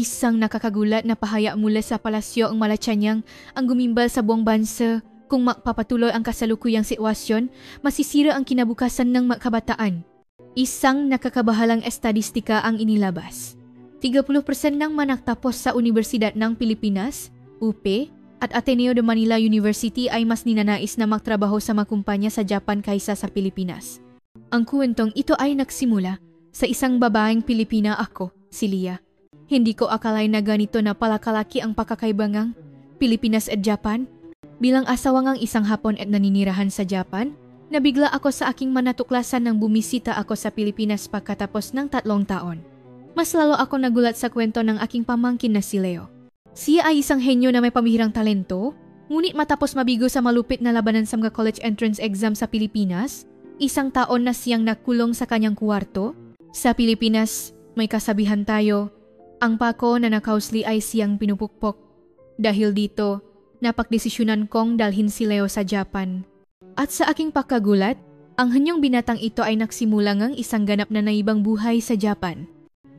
Isang nakakagulat na pahaya mula sa palasyo ang Malacanang ang gumimbal sa buong bansa. Kung magpapatuloy ang kasalukuyang sitwasyon, masisira ang kinabukasan ng kabataan. Isang nakakabahalang estadistika ang inilabas. 30% ng managtapos sa Universidad ng Pilipinas, UP, at Ateneo de Manila University ay mas ninanais na magtrabaho sa mga kumpanya sa Japan kaysa sa Pilipinas. Ang kwentong ito ay nagsimula sa isang babaeng Pilipina ako, si Lia. Hindi ko akalain na ganito na palakalaki ang pakakaibangang Pilipinas at Japan. Bilang asawang ang isang Hapon at naninirahan sa Japan, nabigla ako sa aking manatuklasan nang bumisita ako sa Pilipinas pagkatapos ng 3 taon. Mas lalo ako nagulat sa kwento ng aking pamangkin na si Leo. Siya ay isang henyo na may pamihirang talento, ngunit matapos mabigo sa malupit na labanan sa mga college entrance exam sa Pilipinas, 1 taon na siyang nakulong sa kanyang kwarto. Sa Pilipinas, may kasabihan tayo, ang pako na nakausli ay siyang pinupukpok. Dahil dito, napagdesisyonan kong dalhin si Leo sa Japan. At sa aking pagkagulat, ang henyong binatang ito ay nagsimula ngang isang ganap na naibang buhay sa Japan.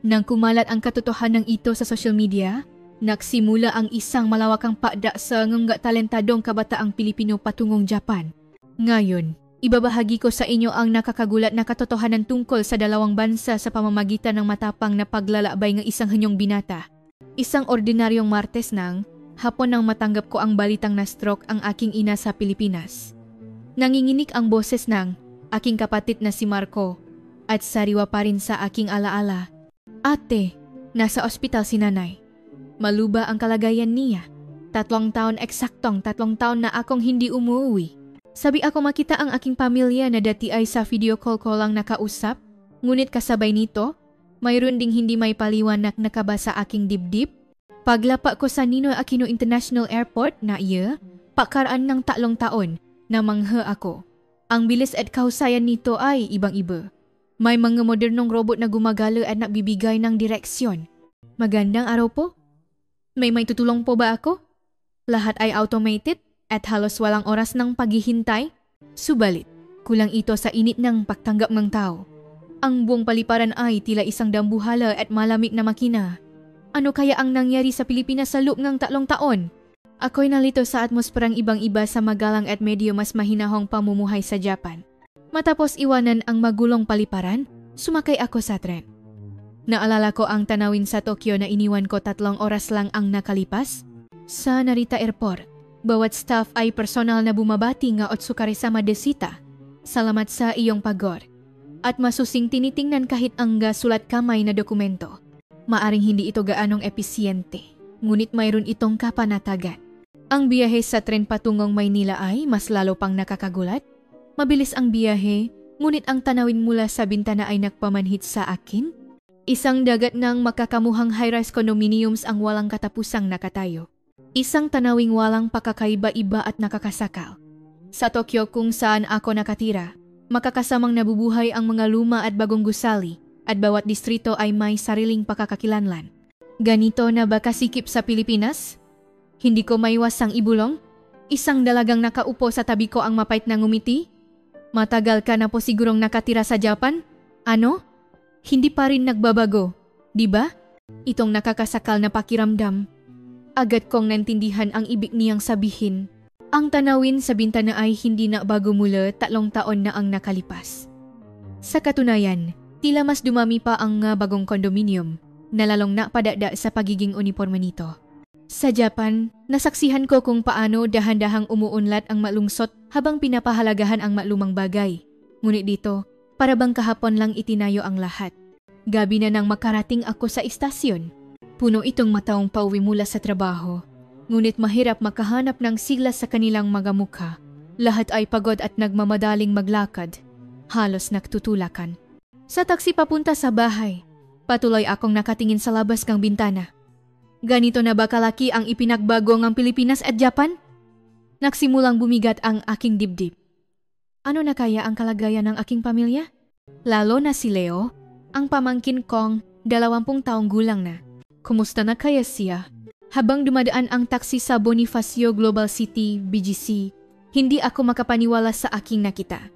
Nang kumalat ang katotohanan ito sa social media, nagsimula ang isang malawakang pakda sa ngangga talentadong kabataang Pilipino patungong Japan. Ngayon, ibabahagi ko sa inyo ang nakakagulat na katotohanan tungkol sa dalawang bansa sa pamamagitan ng matapang na paglalakbay ng isang henyong binata. Isang ordinaryong Martes nang hapon nang matanggap ko ang balitang na-stroke ang aking ina sa Pilipinas. Nanginginig ang boses ng aking kapatid na si Marco at sariwa pa rin sa aking alaala. Ate, nasa ospital si nanay. Maluba ang kalagayan niya. 3 taon eksaktong 3 taon na akong hindi umuwi. Sabi ako makita ang aking pamilya na dati ay sa video call ko lang nakausap, ngunit kasabay nito, mayroon ding hindi may paliwanag na kaba sa aking dibdib. Paglapa ko sa Ninoy Aquino International Airport na pakaraan ng 3 taon na mangha ako. Ang bilis at kahusayan nito ay ibang-iba. May mga modernong robot na gumagala at nagbibigay ng direksyon. Magandang araw po. May tutulong po ba ako? Lahat ay automated at halos walang oras ng paghihintay. Subalit, kulang ito sa init ng pagtanggap ng tao. Ang buong paliparan ay tila isang dambuhala at malamig na makina. Ano kaya ang nangyari sa Pilipinas sa loob ng 3 taon? Ako'y nalito sa atmosperang ibang-iba sa magalang at medyo mas mahinahong pamumuhay sa Japan. Matapos iwanan ang magulong paliparan, sumakay ako sa tren. Naalala ko ang tanawin sa Tokyo na iniwan ko 3 oras lang ang nakalipas. Sa Narita Airport, bawat staff ay personal na bumabati nga Otsukaresama desita. Salamat sa iyong pagor. At masusing tinitingnan kahit ang sulat kamay na dokumento. Maaring hindi ito gaanong episyente, ngunit mayroon itong kapanatagan. Ang biyahe sa tren patungong Maynila ay mas lalo pang nakakagulat. Mabilis ang biyahe, ngunit ang tanawin mula sa bintana ay nagpamanhit sa akin. Isang dagat ng makakamuhang high-rise condominiums ang walang katapusang nakatayo. Isang tanawing walang pakakaiba-iba at nakakasakal. Sa Tokyo kung saan ako nakatira, makakasamang nabubuhay ang mga luma at bagong gusali at bawat distrito ay may sariling pakakakilanlan. Ganito na ba kasikip sa Pilipinas? Hindi ko maiwasang ibulong. Isang dalagang nakaupo sa tabi ko ang mapait na ngumiti. Matagal ka na po sigurong nakatira sa Japan? Ano? Hindi pa rin nagbabago, di ba? Itong nakakasakal na pakiramdam. Agad kong naintindihan ang ibig niyang sabihin. Ang tanawin sa bintana ay hindi na bago mula 3 taon na ang nakalipas. Sa katunayan, tila mas dumami pa ang bagong kondominium na lalong napadada sa pagiging uniforme nito. Sa Japan, nasaksihan ko kung paano dahan-dahang umuunlad ang malungsot habang pinapahalagahan ang malumang bagay. Ngunit dito, para bang kahapon lang itinayo ang lahat. Gabi na nang makarating ako sa istasyon. Puno itong mataong pauwi mula sa trabaho. Ngunit mahirap makahanap ng sigla sa kanilang mga mukha. Lahat ay pagod at nagmamadaling maglakad. Halos nagtutulakan. Sa taksi papunta sa bahay, patuloy akong nakatingin sa labas ng bintana. Ganito na ba kalaki ang ipinagbago ng Pilipinas at Japan? Nagsimulang bumigat ang aking dibdib. Ano na kaya ang kalagayan ng aking pamilya? Lalo na si Leo, ang pamangkin kong 20 taong gulang na. Kumusta na kaya siya? Habang dumadaan ang taksi sa Bonifacio Global City, BGC, hindi ako makapaniwala sa aking nakita.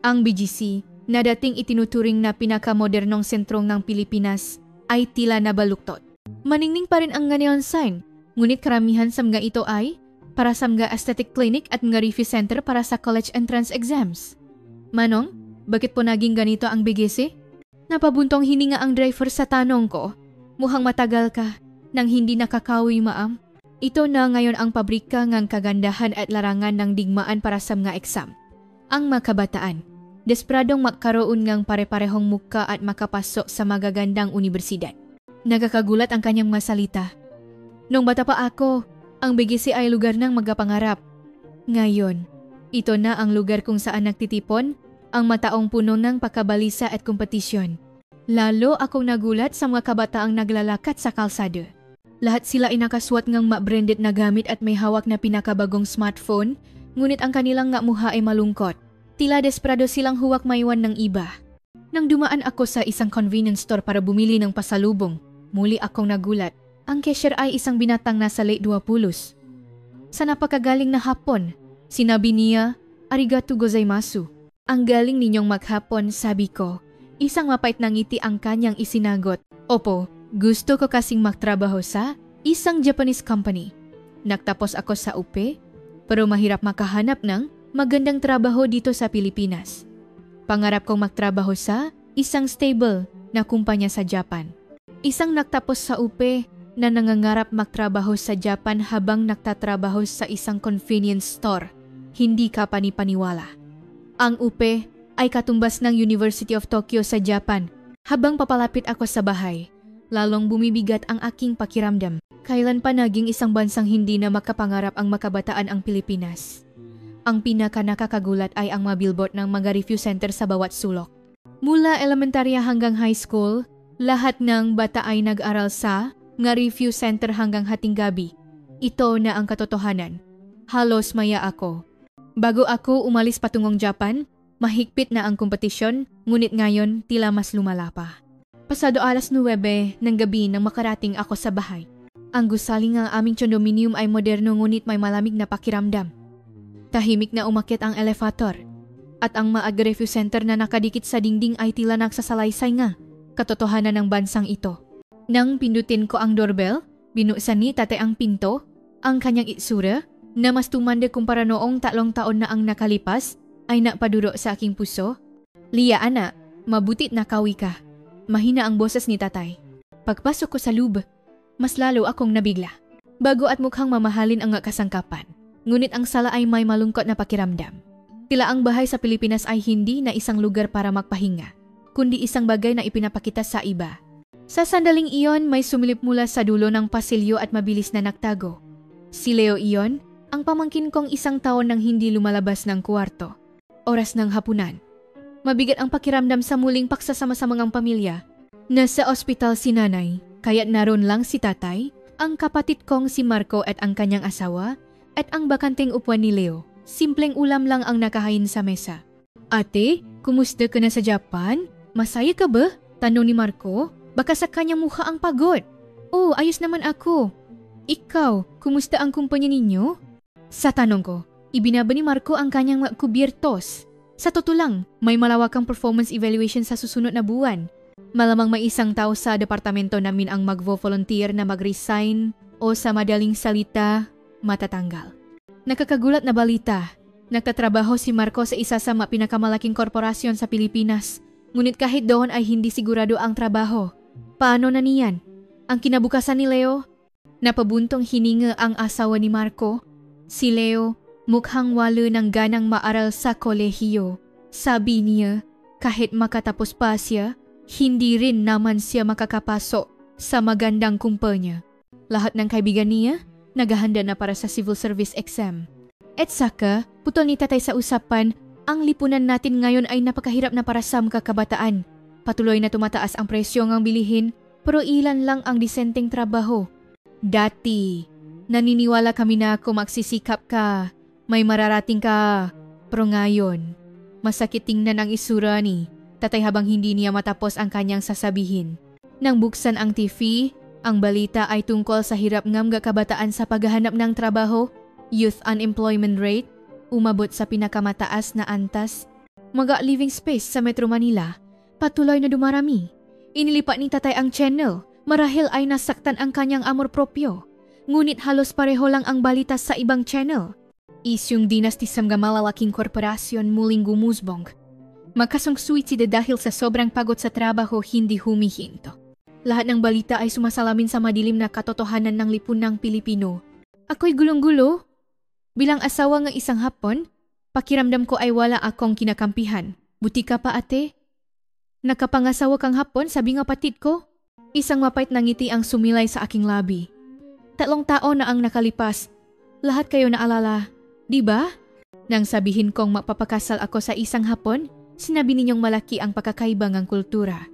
Ang BGC, na dating itinuturing na pinakamodernong sentrong ng Pilipinas, ay tila nabaluktot. Maningning pa rin ang neon sign, ngunit karamihan sa mga ito ay para sa mga aesthetic clinic at mga review center para sa college entrance exams. Manong, bakit po naging ganito ang BGC? Napabuntong hininga ang driver sa tanong ko. Mukhang matagal ka nang hindi nakakawi, ma'am. Ito na ngayon ang pabrika ngang kagandahan at larangan ng digmaan para sa mga exam. Ang mga kabataan, desperadong magkaroon ngang pare-parehong muka at makapasok sa magagandang universidad. Nagkakagulat ang kanyang mga salita. Nung bata pa ako, ang BGC ay lugar ng magapangarap. Ngayon, ito na ang lugar kung saan nagtitipon ang mataong puno ng pakabalisa at kompetisyon. Lalo akong nagulat sa mga kabataang naglalakat sa kalsada. Lahat sila ay nakaswat ngang ma-branded na gamit at may hawak na pinakabagong smartphone, ngunit ang kanilang nga mukha ay malungkot. Tila desperado silang huwak maiwan ng iba. Nang dumaan ako sa isang convenience store para bumili ng pasalubong, muli akong nagulat. Ang cashier ay isang binatang nasa late 20s. Sa napakagaling na hapon, sinabi niya, "Arigatou gozaimasu." Ang galing ninyong maghapon, sabi ko. Isang mapait na ngiti ang kanyang isinagot. Opo, gusto ko kasing magtrabaho sa isang Japanese company. Nagtapos ako sa UP, pero mahirap makahanap ng magandang trabaho dito sa Pilipinas. Pangarap kong magtrabaho sa isang stable na kumpanya sa Japan. Isang nagtapos sa UP na nangangarap magtrabaho sa Japan habang nagtatrabaho sa isang convenience store. Hindi ka panipaniwala. Ang UP ay katumbas ng University of Tokyo sa Japan. Habang papalapit ako sa bahay, lalong bumibigat ang aking pakiramdam. Kailan pa naging isang bansang hindi na makapangarap ang makabataan ang Pilipinas? Ang pinaka-nakakagulat ay ang mga billboard ng mga review center sa bawat sulok. Mula elementarya hanggang high school, lahat ng bata ay nag-aral sa mga review center hanggang hating gabi. Ito na ang katotohanan. Halos maya ako. Bago ako umalis patungong Japan, mahigpit na ang kompetisyon, ngunit ngayon tila mas lumala pa. Pasado 9:09 ng gabi nang makarating ako sa bahay. Ang gusali ng aming condominium ay moderno ngunit may malamig na pakiramdam. Tahimik na umakyat ang elevator. At ang review center na nakadikit sa dingding ay tila nagsasalaysay nga. Katotohanan ng bansang ito. Nang pindutin ko ang doorbell, binuksan ni tatay ang pinto, ang kanyang itsura, na mas tumanda kumpara noong 3 taon na ang nakalipas, ay napaduro sa aking puso. "Lia, anak, mabutit na kawi ka." Mahina ang boses ni tatay. Pagpasok ko sa loob, mas lalo akong nabigla. Bago at mukhang mamahalin ang kasangkapan, ngunit ang sala ay may malungkot na pakiramdam. Tila ang bahay sa Pilipinas ay hindi na isang lugar para magpahinga, kundi isang bagay na ipinapakita sa iba. Sa sandaling iyon, may sumilip mula sa dulo ng pasilyo at mabilis na nagtago. Si Leo iyon, ang pamangkin kong 1 taon nang hindi lumalabas ng kwarto. Oras ng hapunan. Mabigat ang pakiramdam sa muling paksasama sa mga pamilya. Nasa ospital si nanay, kaya't naroon lang si tatay, ang kapatid kong si Marco at ang kanyang asawa, at ang bakanteng upuan ni Leo. Simpleng ulam lang ang nakahain sa mesa. "Ate, kumusta ka na sa Japan? Masaya ka ba?" tanong ni Marco. Baka sa kanyang mukha ang pagod. "Oh, ayos naman ako. Ikaw, kumusta ang kumpanya ninyo?" Sa tanong ko, ibinaba ni Marco ang kanyang mga kubyertos. Sa totoo lang, may malawakang performance evaluation sa susunod na buwan. Malamang may isang tao sa departamento namin ang magvo-volunteer na mag-resign o sa madaling salita, matatanggal. Nakakagulat na balita. Nagtatrabaho si Marco sa isa sa pinakamalaking korporasyon sa Pilipinas. Ngunit kahit doon ay hindi sigurado ang trabaho. Paano na niyan? Ang kinabukasan ni Leo? Napabuntong hininga ang asawa ni Marco. Si Leo, mukhang walo ng ganang maaral sa kolehiyo. Sabi niya, kahit makatapos pa siya, hindi rin naman siya makakapasok sa magandang kumpanya. Lahat ng kaibigan niya, naghahanda na para sa civil service exam. At saka, putol ni tatay sa usapan, ang lipunan natin ngayon ay napakahirap na para sa mga kabataan. Patuloy na tumataas ang presyo ng bilihin, pero ilan lang ang disenteng trabaho. Dati, naniniwala kami na kung magsisikap ka, may mararating ka. Pero ngayon, masakit tingnan ang isura ni tatay habang hindi niya matapos ang kanyang sasabihin. Nang buksan ang TV, ang balita ay tungkol sa hirap ng mga kabataan sa paghahanap ng trabaho, youth unemployment rate, umabot sa pinakamataas na antas. Mga living space sa Metro Manila, patuloy na dumarami. Inilipat ni tatay ang channel, Marahil ay nasaktan ang kanyang amor propyo. Ngunit halos pareho lang ang balita sa ibang channel. Isyong dinasti sa mga malalaking korporasyon muling gumusbong. Makasang suicide dahil sa sobrang pagod sa trabaho hindi humihinto. Lahat ng balita ay sumasalamin sa madilim na katotohanan ng lipunang Pilipino. Ako'y gulong-gulo. Bilang asawa ng isang Hapon, pakiramdam ko ay wala akong kinakampihan. Buti ka pa ate. Nakapangasawa kang Hapon, sabi nga patid ko. Isang mapait na ngiti ang sumilay sa aking labi. 3 taon na ang nakalipas. Lahat kayo naalala, di ba? Nang sabihin kong magpapakasal ako sa isang Hapon, sinabi ninyong malaki ang pagkakaiba ng kultura.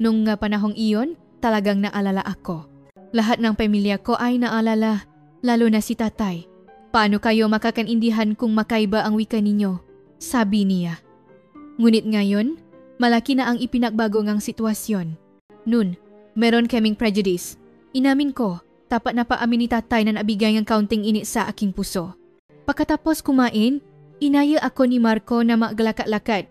Nung panahong iyon, talagang naalala ako. Lahat ng pamilya ko ay naalala, lalo na si tatay. Paano kayo makakaintindihan kung makaiba ang wika ninyo? Sabi niya. Ngunit ngayon, malaki na ang ipinagbago ngang sitwasyon. Noon, meron kaming prejudice. Inamin ko, tapat na paamin ni tatay na nabigay ng kaunting init sa aking puso. Pagkatapos kumain, inaya ako ni Marco na maglakad-lakad.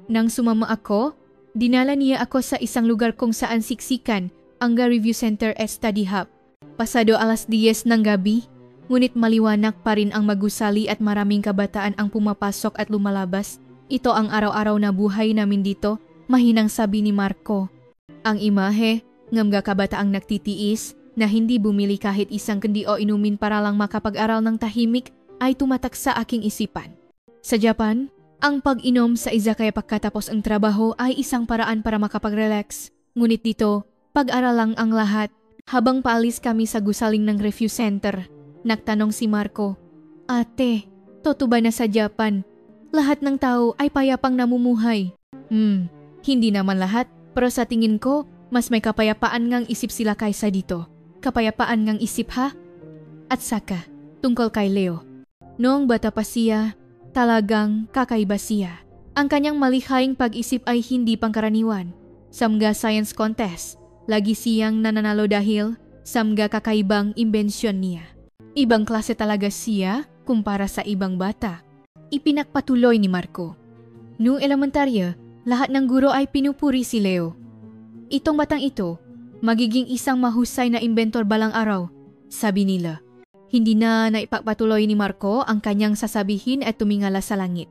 Nang sumama ako, dinala niya ako sa isang lugar kung saan siksikan ang review center at study hub. Pasado 10:00 ng gabi, ngunit maliwanag pa rin ang magusali at maraming kabataan ang pumapasok at lumalabas. Ito ang araw-araw na buhay namin dito, mahinang sabi ni Marco. Ang imahe, ng mga kabataang nagtitiis na hindi bumili kahit isang kundi o inumin para lang makapag-aral ng tahimik ay tumatak sa aking isipan. Sa Japan, ang pag-inom sa izakaya pagkatapos ang trabaho ay isang paraan para makapag-relax. Ngunit dito, pag-aral lang ang lahat. Habang paalis kami sa gusaling ng review center, nagtanong si Marco, Ate, totoo ba na sa Japan, lahat ng tao ay payapang namumuhay? Hindi naman lahat, pero sa tingin ko, mas may kapayapaan ngang isip sila kaysa dito. Kapayapaan ngang isip ha? At saka, tungkol kay Leo. Noong bata pa siya, talagang kakaiba siya. Ang kanyang malihaying pag-isip ay hindi pangkaraniwan. Sa mga science contest, lagi siyang nananalo dahil sa mga kakaibang imbensyon niya. Ibang klase talaga siya kumpara sa ibang bata. Ipinagpatuloy ni Marco. Noong elementarya, lahat ng guro ay pinupuri si Leo. Itong batang ito, magiging isang mahusay na inventor balang araw, sabi nila. Hindi na naipagpatuloy ni Marco ang kanyang sasabihin at tumingala sa langit.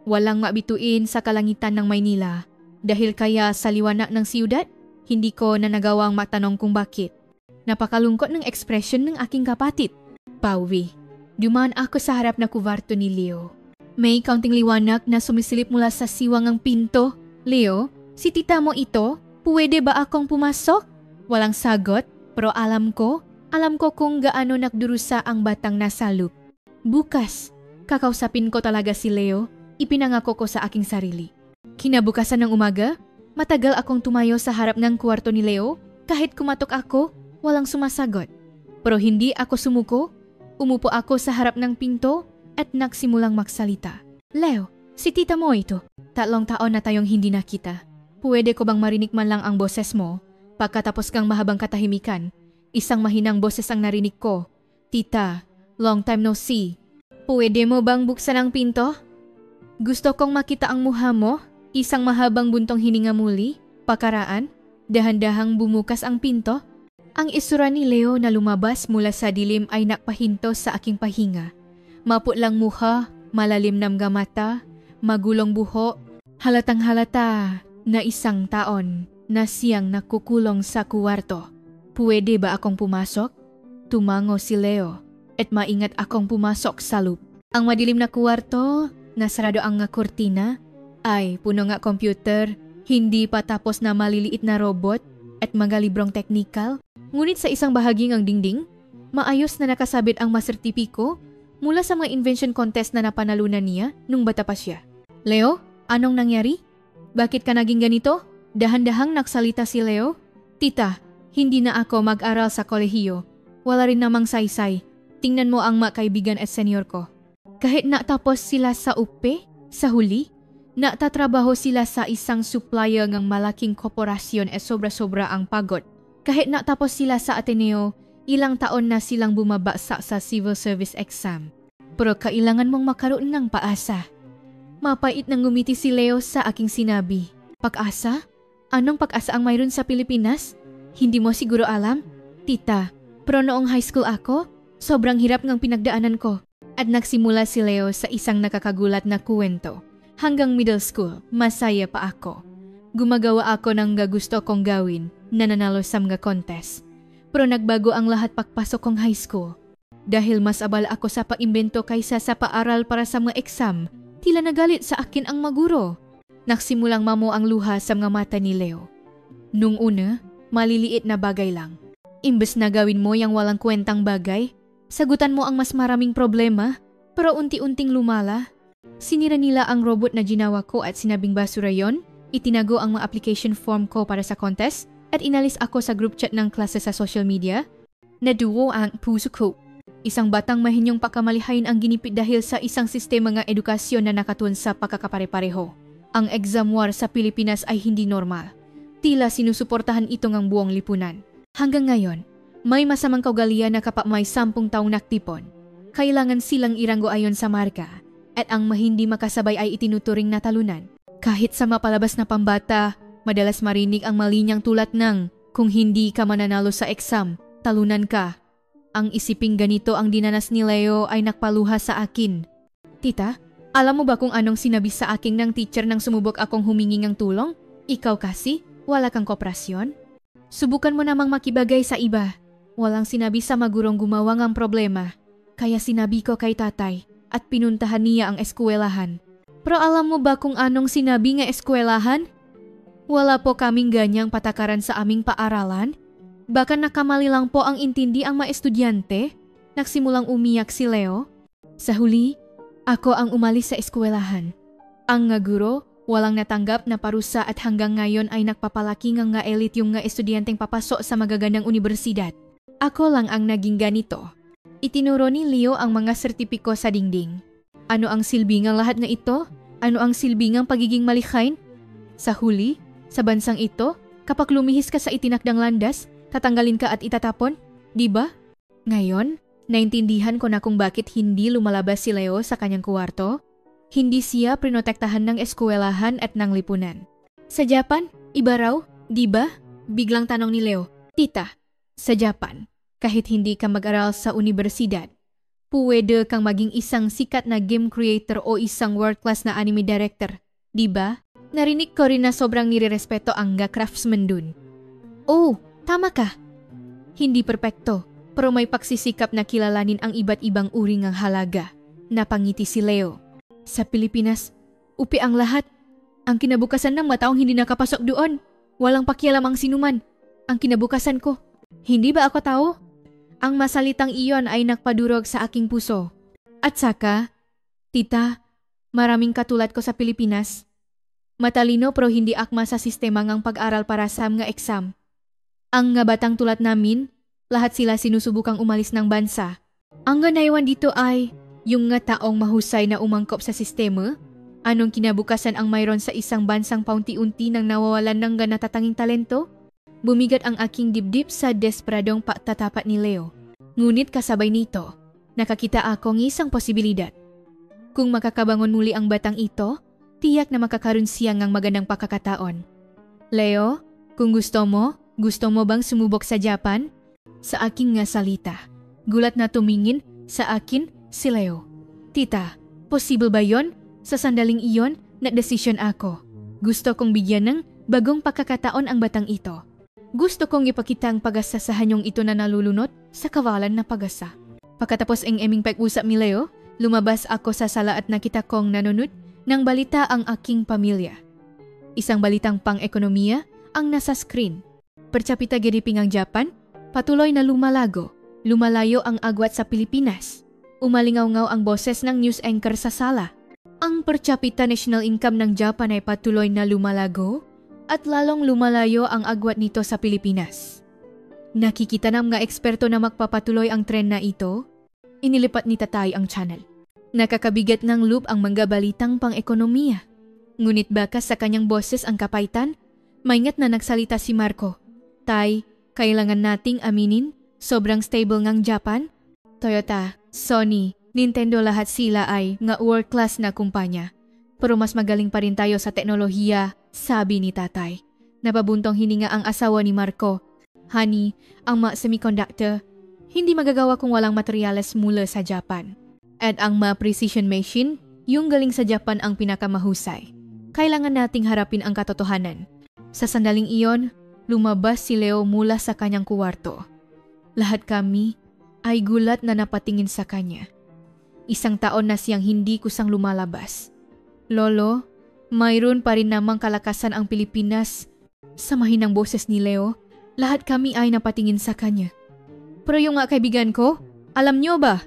Walang mabituin sa kalangitan ng Maynila. Dahil kaya sa liwanag ng siyudad, hindi ko na nagawang matanong kung bakit. Napakalungkot ng ekspresyon ng aking kapatid. Pauwi. Dumaan ako sa harap na kuwarto ni Leo. May kaunting liwanag na sumisilip mula sa siwangang pinto. Leo, si tita mo ito? Pwede ba akong pumasok? Walang sagot, pero alam ko kung gaano nagdurusa ang batang nasa loop. Bukas, kakausapin ko talaga si Leo, ipinangako ko sa aking sarili. Kinabukasan ng umaga, matagal akong tumayo sa harap ng kwarto ni Leo, kahit kumatok ako, walang sumasagot. Pero hindi ako sumuko, umupo ako sa harap ng pinto at nagsimulang magsalita. Leo, si tita mo ito. 3 taon na tayong hindi nakita. Pwede ko bang marinig man lang ang boses mo? Pagkatapos kang mahabang katahimikan, isang mahinang boses ang narinig ko. Tita, long time no see. Pwede mo bang buksan ang pinto? Gusto kong makita ang mukha mo. Isang mahabang buntong hininga muli. Pakaraan, dahan-dahang bumukas ang pinto. Ang isura ni Leo na lumabas mula sa dilim ay nakpahinto sa aking pahinga. Maputlang mukha, malalim na mga mata, magulong buho, halatang halata na isang taon na siyang nakukulong sa kuwarto. Pwede ba akong pumasok? Tumango si Leo at maingat akong pumasok sa loop. Ang madilim na kuwarto, nasarado ang kurtina, ay puno nga computer, hindi pa tapos na maliliit na robot at mga librong teknikal. Ngunit sa isang bahagi ng dingding, maayos na nakasabit ang masertipiko mula sa mga invention contest na napanalunan niya nung bata pa siya. Leo, anong nangyari? Bakit ka naging ganito? Dahan-dahang nagsalita si Leo. Tita, hindi na ako mag-aral sa kolehiyo. Wala rin namang saysay. Tingnan mo ang mga kaibigan at senior ko. Kahit natapos sila sa UP, sa huli, natatrabaho sila sa isang supplier ng malaking korporasyon at sobra-sobra ang pagod. Kahit natapos sila sa Ateneo, ilang taon na silang bumabagsak sa civil service exam. Pero kailangan mong makaroon ng paasa. Mapait nang ngumiti si Leo sa aking sinabi. Pag-asa? Anong pag-asa ang mayroon sa Pilipinas? Hindi mo siguro alam? Tita, pero noong high school ako, sobrang hirap ngang pinagdaanan ko. At nagsimula si Leo sa isang nakakagulat na kwento. Hanggang middle school, masaya pa ako. Gumagawa ako ng gusto kong gawin, nananalo sa mga contest. Pero nagbago ang lahat pagpasok kong high school. Dahil mas abala ako sa pag-imbento kaysa sa paaral para sa mga exam, tila nagalit sa akin ang maguro. Nagsimulang mamo ang luha sa mga mata ni Leo. Nung una, maliliit na bagay lang. Imbes na gawin mo yung walang kwentang bagay, sagutan mo ang mas maraming problema, pero unti-unting lumala. Sinira nila ang robot na ginawa ko at sinabing basura yon, itinago ang mga application form ko para sa contest, at inalis ako sa group chat ng klase sa social media. Naduwo ang puso ko. Isang batang mahinyong pakamalihain ang ginipit dahil sa isang sistema ng edukasyon na nakatuon sa pagkakapare-pareho. Ang exam war sa Pilipinas ay hindi normal. Tila sinusuportahan ito ng buong lipunan. Hanggang ngayon, may masamang kaugalian na kapag may 10 taong naktipon, kailangan silang iranggo ayon sa marka at ang mahindi makasabay ay itinuturing na talunan. Kahit sa mapalabas na pambata, madalas marinig ang malinyang tulad ng kung hindi ka mananalo sa exam, talunan ka. Ang isiping ganito ang dinanas ni Leo ay nakpaluha sa akin. Tita, alam mo ba kung anong sinabi sa akin ng teacher nang sumubok akong humingi ng tulong? Ikaw kasi, wala kang kooperasyon? Subukan mo namang makibagay sa iba. Walang sinabi sa magurong gumawa ng problema. Kaya sinabi ko kay tatay at pinuntahan niya ang eskwelahan. Pero alam mo ba kung anong sinabi ng eskwelahan? Wala po kaming ganyang patakaran sa aming paaralan. Baka nakamali lang po ang intindi ang mga estudyante. Nagsimulang umiyak si Leo. Sa huli, ako ang umalis sa eskwelahan. Ang nga guro, walang natanggap na parusa at hanggang ngayon ay nagpapalaki nga elite yung nga estudyanteng papasok sa magagandang universidad. Ako lang ang naging ganito. Itinuro ni Leo ang mga sertipiko sa dingding. Ano ang silbi ng lahat nga ito? Ano ang silbi ng pagiging malikhain? Sa huli, sa bansang ito, kapag lumihis ka sa itinakdang landas, tatanggalin ka at itatapon, di ba? Ngayon, naintindihan ko na kung bakit hindi lumalabas si Leo sa kanyang kuwarto. Hindi siya prinotektahan ng eskwelahan at ng lipunan. Sa Japan, iba raw, di ba? Biglang tanong ni Leo. Tita, sa Japan, kahit hindi ka mag-aral sa universidad, pwede kang maging isang sikat na game creator o isang world-class na anime director, di ba? Narinig ko rin na sobrang nirerespeto ang craftsman dun. Oh, tama ka. Hindi perpekto, pero may pagsisikap na kilalanin ang iba't ibang uri ng halaga. Napangiti si Leo. Sa Pilipinas, upi ang lahat. Ang kinabukasan ng mga taong hindi nakapasok doon. Walang pakialam ang sinuman. Ang kinabukasan ko. Hindi ba ako tao? Ang masalitang iyon ay nakpadurog sa aking puso. At saka, tita, maraming katulad ko sa Pilipinas. Matalino pero hindi akma sa sistema ng pag-aral para sa mga exam. Ang nga batang tulad namin, lahat sila sinusubukang umalis ng bansa. Ang ganaywan dito ay yung nga taong mahusay na umangkop sa sistema. Anong kinabukasan ang mayroon sa isang bansang paunti-unti nang nawawalan ng natatanging talento? Bumigat ang aking dibdib sa desperadong pagtatapat ni Leo. Ngunit kasabay nito, nakakita akong isang posibilidad. Kung makakabangon muli ang batang ito, tiyak na makakaroon siya ng magandang pagkakataon. Leo, kung gusto mo bang sumubok sa Japan? Sa aking nga salita. Gulat na tumingin sa akin si Leo. Tita, posible ba yon? Sa sandaling iyon, nagdesisyon ako. Gusto kong bigyan ng bagong pagkakataon ang batang ito. Gusto kong ipakita ang pag-asa sa hanyong ito na nalulunot sa kawalan na pag-asa. Pagkatapos ang aming pag-usap ni Leo, lumabas ako sa sala at nakita kong nanunod ng balita ang aking pamilya. Isang balitang pang-ekonomiya ang nasa screen. Percapita giriping ang Japan, patuloy na lumalayo ang agwat sa Pilipinas. Umalingaw-ngaw ang boses ng news anchor sa sala. Ang per capita national income ng Japan ay patuloy na lumalago at lalong lumalayo ang agwat nito sa Pilipinas. Nakikita ng mga eksperto na magpapatuloy ang trend na ito. Inilipat ni tatay ang channel. Nakakabigat ng loop ang mga balitang pang-ekonomiya. Ngunit baka sa kanyang boses ang kapaitan, maingat na nagsalita si Marco. Tay, kailangan nating aminin, sobrang stable ng Japan. Toyota, Sony, Nintendo lahat sila ay nga world-class na kumpanya. Pero mas magaling pa rin tayo sa teknolohiya, sabi ni tatay. Napabuntong hininga ang asawa ni Marco. Honey, ang mga semiconductor, hindi magagawa kung walang materyales mula sa Japan. At ang mga precision machine, yung galing sa Japan ang pinakamahusay. Kailangan nating harapin ang katotohanan. Sa sandaling iyon, lumabas si Leo mula sa kanyang kuwarto. Lahat kami ay gulat na napatingin sa kanya. 1 taon na siyang hindi kusang lumalabas. Lolo, mayroon pa rin namang kalakasan ang Pilipinas. Sa mahinang boses ni Leo, lahat kami ay napatingin sa kanya. Pero yung mga kaibigan ko, alam nyo ba?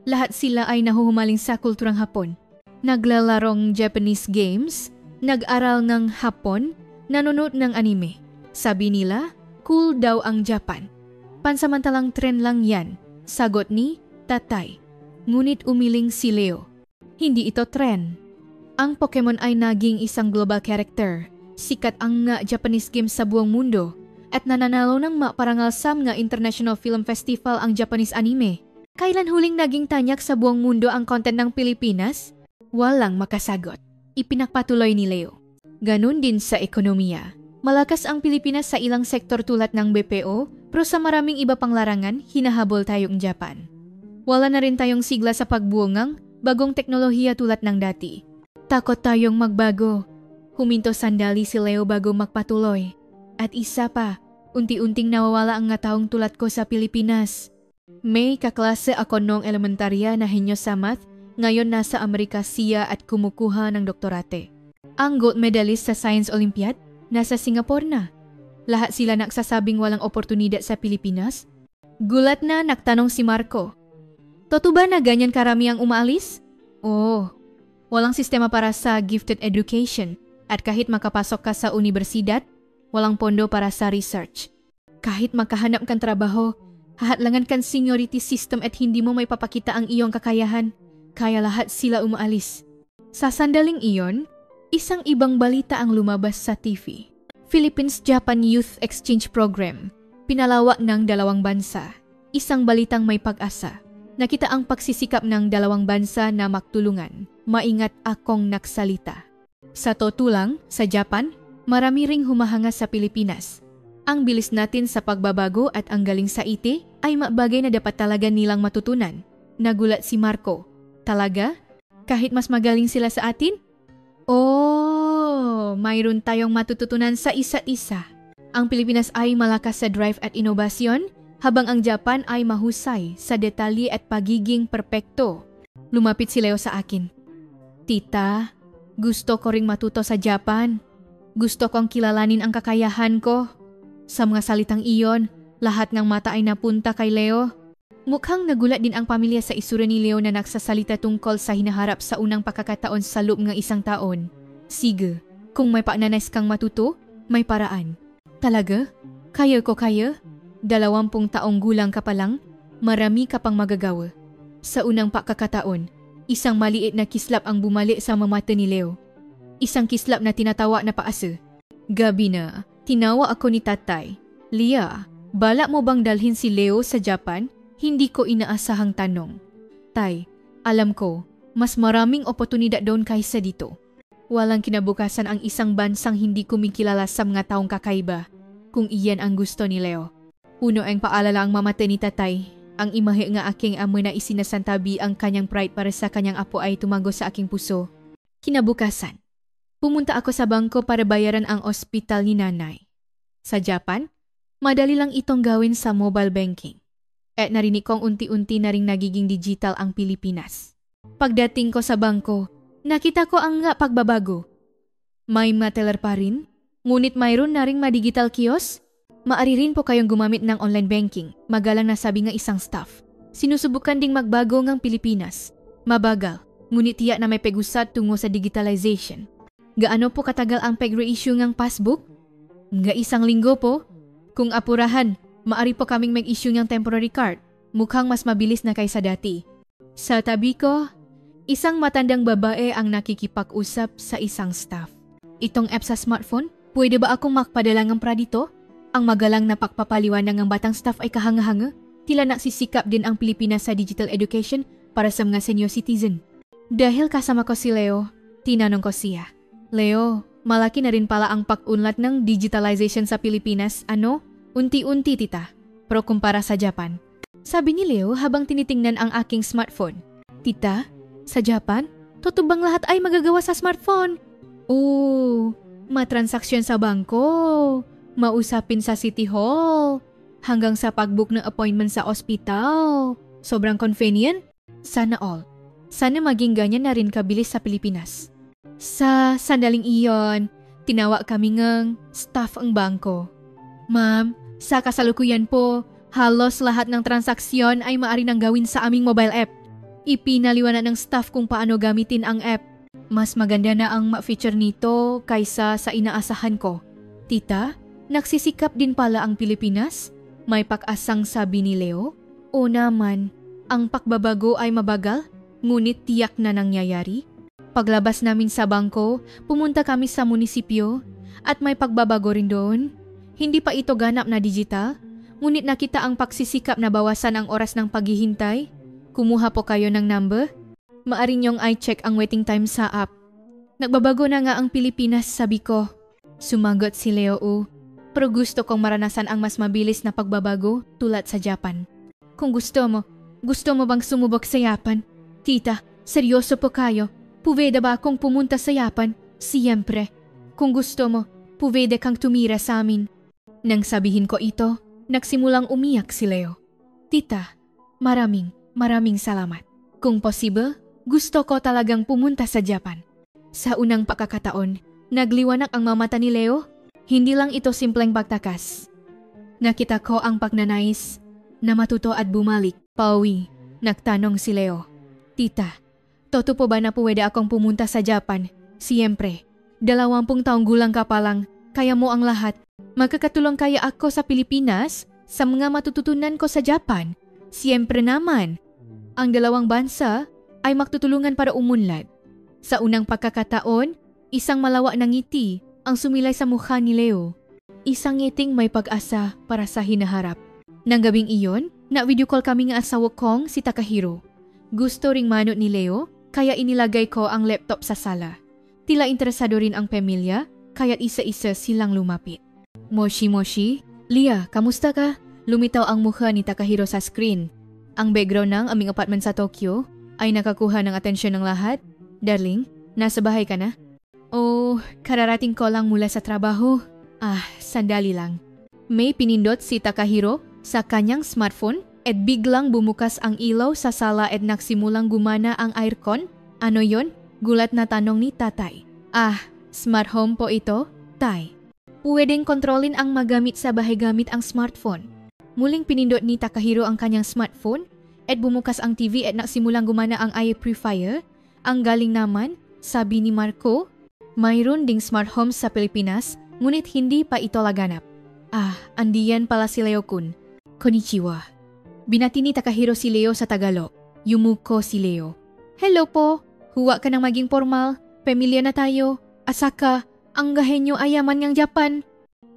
Lahat sila ay nahuhumaling sa kulturang Hapon. Naglalarong Japanese games, nag-aral ng Hapon, nanonood ng anime. Sabi nila, cool daw ang Japan. Pansamantalang trend lang yan, sagot ni Tatay. Ngunit umiling si Leo. Hindi ito trend. Ang Pokemon ay naging isang global character. Sikat ang nga Japanese game sa buong mundo. At nananalo ng parangal sa mga International Film Festival ang Japanese anime. Kailan huling naging tanyak sa buong mundo ang content ng Pilipinas? Walang makasagot. Ipinagpatuloy ni Leo. Ganun din sa ekonomiya. Malakas ang Pilipinas sa ilang sektor tulad ng BPO, pero sa maraming iba pang larangan, hinahabol tayong Japan. Wala na rin tayong sigla sa pagbuongang bagong teknolohiya tulad ng dati. Takot tayong magbago. Huminto sandali si Leo bago magpatuloy. At isa pa, unti-unting nawawala ang nga taong tulad ko sa Pilipinas. May kaklase ako noong elementarya na henyo sa math, ngayon nasa Amerika siya at kumukuha ng doktorate. Ang gold medalist sa Science Olympiad, nasa Singapore na. Lahat sila nagsasabing walang oportunidad sa Pilipinas. Gulat na nagtanong si Marco. Totoo ba na ganyan karami ang umaalis? Oo, walang sistema para sa gifted education at kahit makapasok ka sa universidad, walang pondo para sa research. Kahit makahanap kang trabaho, hahatlangan kang seniority system at hindi mo may papakita ang iyong kakayahan, kaya lahat sila umaalis. Sa sandaling iyon, isang ibang balita ang lumabas sa TV. Philippines-Japan Youth Exchange Program, pinalawak ng 2 bansa. Isang balitang may pag-asa. Nakita ang pagsisikap ng 2 bansa na magtulungan. Maingat akong nagsalita. Sa totoo lang, sa Japan, marami ring humahanga sa Pilipinas. Ang bilis natin sa pagbabago at ang galing sa IT ay mabagay na dapat talaga nilang matutunan. Nagulat si Marco. Talaga? Kahit mas magaling sila sa atin? Oh, mayroon tayong matututunan sa isa't isa. Ang Pilipinas ay malakas sa drive at inobasyon, habang ang Japan ay mahusay sa detalye at pagiging perpekto. Lumapit si Leo sa akin. Tita, gusto ko ring matuto sa Japan. Gusto kong kilalanin ang kakayahan ko. Sa mga salitang iyon, lahat ng mata ay napunta kay Leo. Mukhang nagulat din ang pamilya sa isura ni Leo na nagsasalita tungkol sa hinaharap sa unang pagkakataon sa loob ng 1 taon. Sige, kung may pagnanais kang matuto, may paraan. Talaga? Kaya ko kaya? 20 taong gulang ka pa lang, marami ka pang magagawa. Sa unang pagkakataon, isang maliit na kislap ang bumalik sa mamata ni Leo. Isang kislap na tinatawa na paasa. Gabi na, tinawa ako ni Tatay. Lia, balak mo bang dalhin si Leo sa Japan? Hindi ko inaasahang tanong. Tay, alam ko, mas maraming oportunidad doon kaysa dito. Walang kinabukasan ang isang bansang hindi kumikilala sa mga taong kakaiba, kung iyan ang gusto ni Leo. Puno ang paalala ang mamata ni Tatay. Ang imahe nga aking amo na isinasantabi ang kanyang pride para sa kanyang apo ay tumago sa aking puso. Kinabukasan, pumunta ako sa bangko para bayaran ang ospital ni nanay. Sa Japan, madali lang itong gawin sa mobile banking. At narinig kong unti-unti na ring nagiging digital ang Pilipinas. Pagdating ko sa bangko, nakita ko ang nga pagbabago. May mga teller pa rin, ngunit mayroon na ring ma-digital kiosk. Maari rin po kayong gumamit ng online banking, magalang nasabi ng isang staff. Sinusubukan ding magbago ng Pilipinas. Mabagal, ngunit tiyak na may pag-usad tungo sa digitalization. Gaano po katagal ang pag-reissue ng passbook? Nga 1 linggo po. Kung apurahan, maari po kaming mag-issue ng temporary card. Mukhang mas mabilis na kaysa dati. Sa tabi ko, isang matandang babae ang nakikipag-usap sa isang staff. Itong app sa smartphone, pwede ba akong makpadala ng pradito? Ang magalang na pagpapaliwanag ng batang staff ay kahanga-hanga. Tila nagsisikap din ang Pilipinas sa digital education para sa mga senior citizen. Dahil kasama ko si Leo, tinanong ko siya. Leo, malaki na rin pala ang pag-unlad ng digitalization sa Pilipinas, ano? Unti-unti tita, pero kumpara sa Japan. Sabi ni Leo habang tinitingnan ang aking smartphone. Tita, sa Japan, totoo bang lahat ay magagawa sa smartphone? Oo, matransaksyon sa bangko, mausapin sa City Hall, hanggang sa pag-book ng appointment sa ospital. Sobrang convenient? Sana all. Sana maging ganyan na rin kabilis sa Pilipinas. Sa sandaling iyon, tinawag kami ngang staff ang bangko. Ma'am, sa kasalukuyan po, halos lahat ng transaksyon ay maaari nang gawin sa aming mobile app. Ipinaliwanag ng staff kung paano gamitin ang app. Mas maganda na ang ma-feature nito kaysa sa inaasahan ko. Tita, nagsisikap din pala ang Pilipinas? May pag-asang sabi ni Leo. O naman, ang pagbabago ay mabagal, ngunit tiyak na nangyayari. Paglabas namin sa bangko, pumunta kami sa munisipyo at may pagbabago rin doon. Hindi pa ito ganap na digital, ngunit nakita ang pagsisikap na bawasan ang oras ng paghihintay. Kumuha po kayo ng number. Maaari niyong i-check ang waiting time sa app. Nagbabago na nga ang Pilipinas, sabi ko. Sumagot si Leo. Pero gusto kong maranasan ang mas mabilis na pagbabago tulad sa Japan. Kung gusto mo bang sumubok sa Japan? Tita, seryoso po kayo. Pwede ba akong pumunta sa Japan? Siyempre. Kung gusto mo, pwede kang tumira sa amin. Nang sabihin ko ito, nagsimulang umiyak si Leo. Tita, maraming salamat. Kung possible, gusto ko talagang pumunta sa Japan. Sa unang pagkakataon, nagliwanag ang mamata ni Leo. Hindi lang ito simpleng pagtakas. Nakita ko ang pagnanais na matuto at bumalik. Pauwi, nagtanong si Leo. Tita, totoo po ba na pwede akong pumunta sa Japan? Siyempre, 20 taong gulang ka pa lang, kaya mo ang lahat. Magkakatulong kaya ako sa Pilipinas sa mga matututunan ko sa Japan. Siyempre naman, ang dalawang bansa ay magtutulungan para umunlad. Sa unang pagkakataon, isang malawa na ngiti ang sumilay sa mukha ni Leo. Isang ngiting may pag-asa para sa hinaharap. Nang gabing iyon, na-video call kami ng asawa kong si Takahiro. Gusto ring manot ni Leo, kaya inilagay ko ang laptop sa sala. Tila interesado rin ang pamilya, kaya't isa-isa silang lumapit. Moshi, Lia, kamusta ka? Lumitaw ang mukha ni Takahiro sa screen. Ang background ng aming apartment sa Tokyo ay nakakuha ng atensyon ng lahat. Darling, nasa bahay ka na? Oh, kararating ko lang mula sa trabaho. Sandali lang. May pinindot si Takahiro sa kanyang smartphone at biglang bumukas ang ilaw sa sala at nagsimulang gumana ang aircon. Ano yon? Gulat na tanong ni tatay. Smart home po ito, tay. Pwedeng kontrolin ang magamit sa bahay gamit ang smartphone. Muling pinindot ni Takahiro ang kanyang smartphone at bumukas ang TV at nagsimulang gumana ang air purifier. Ang galing naman, sabi ni Marco, mayroon ding smart home sa Pilipinas, ngunit hindi pa ito laganap. Andiyan pala si Leo-kun. Konnichiwa. Binati ni Takahiro si Leo sa Tagalog. Yumuko si Leo. Hello po. Huwa ka nang maging formal. Pamilya na tayo. Asaka, ang gahenyo ayaman ng Japan.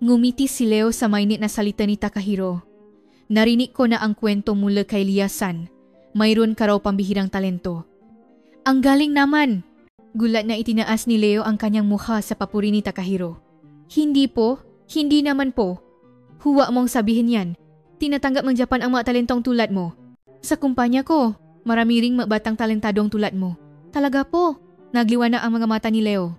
Ngumiti si Leo sa mainit na salita ni Takahiro. Narinig ko na ang kwento mula kay Lia-san. Mayroon ka raw pambihirang talento. Ang galing naman. Gulat na itinaas ni Leo ang kanyang mukha sa papuri ni Takahiro. Hindi po. Hindi naman po. Huwa mong sabihin yan. Tinatanggap ng Japan ang mga talentong tulad mo. Sa kumpanya ko, marami ring batang talentadong tulad mo. Talaga po. Nagliwanag ang mga mata ni Leo.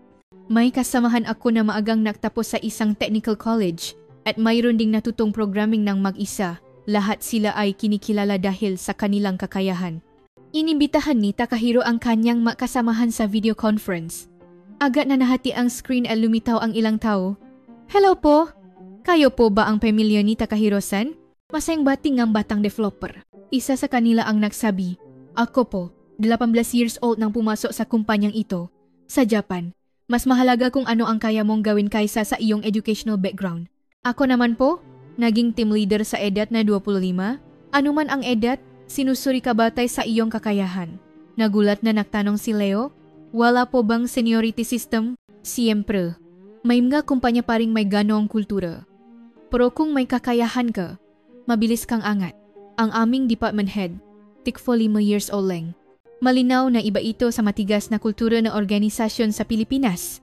May kasamahan ako na maagang nagtapos sa isang technical college at mayroon ding natutong programming ng mag-isa. Lahat sila ay kinikilala dahil sa kanilang kakayahan. Inimbitahan ni Takahiro ang kanyang makasamahan sa video conference. Agad na nahati ang screen at lumitaw ang ilang tao. Hello po! Kayo po ba ang pamilya ni Takahiro-san? Masayang bating ang batang developer. Isa sa kanila ang nagsabi, Ako po, 18 years old nang pumasok sa kumpanyang ito. Sa Japan, mas mahalaga kung ano ang kaya mong gawin kaysa sa iyong educational background. Ako naman po, naging team leader sa edad na 25. Ano man ang edad, sinusuri ka batay sa iyong kakayahan. Nagulat na nagtanong si Leo, wala po bang seniority system? Siyempre, may mga kumpanya pa ring may ganong kultura. Pero kung may kakayahan ka, mabilis kang angat. Ang aming department head, tikfo 5 years old lang. Malinaw na iba ito sa matigas na kultura ng organisasyon sa Pilipinas.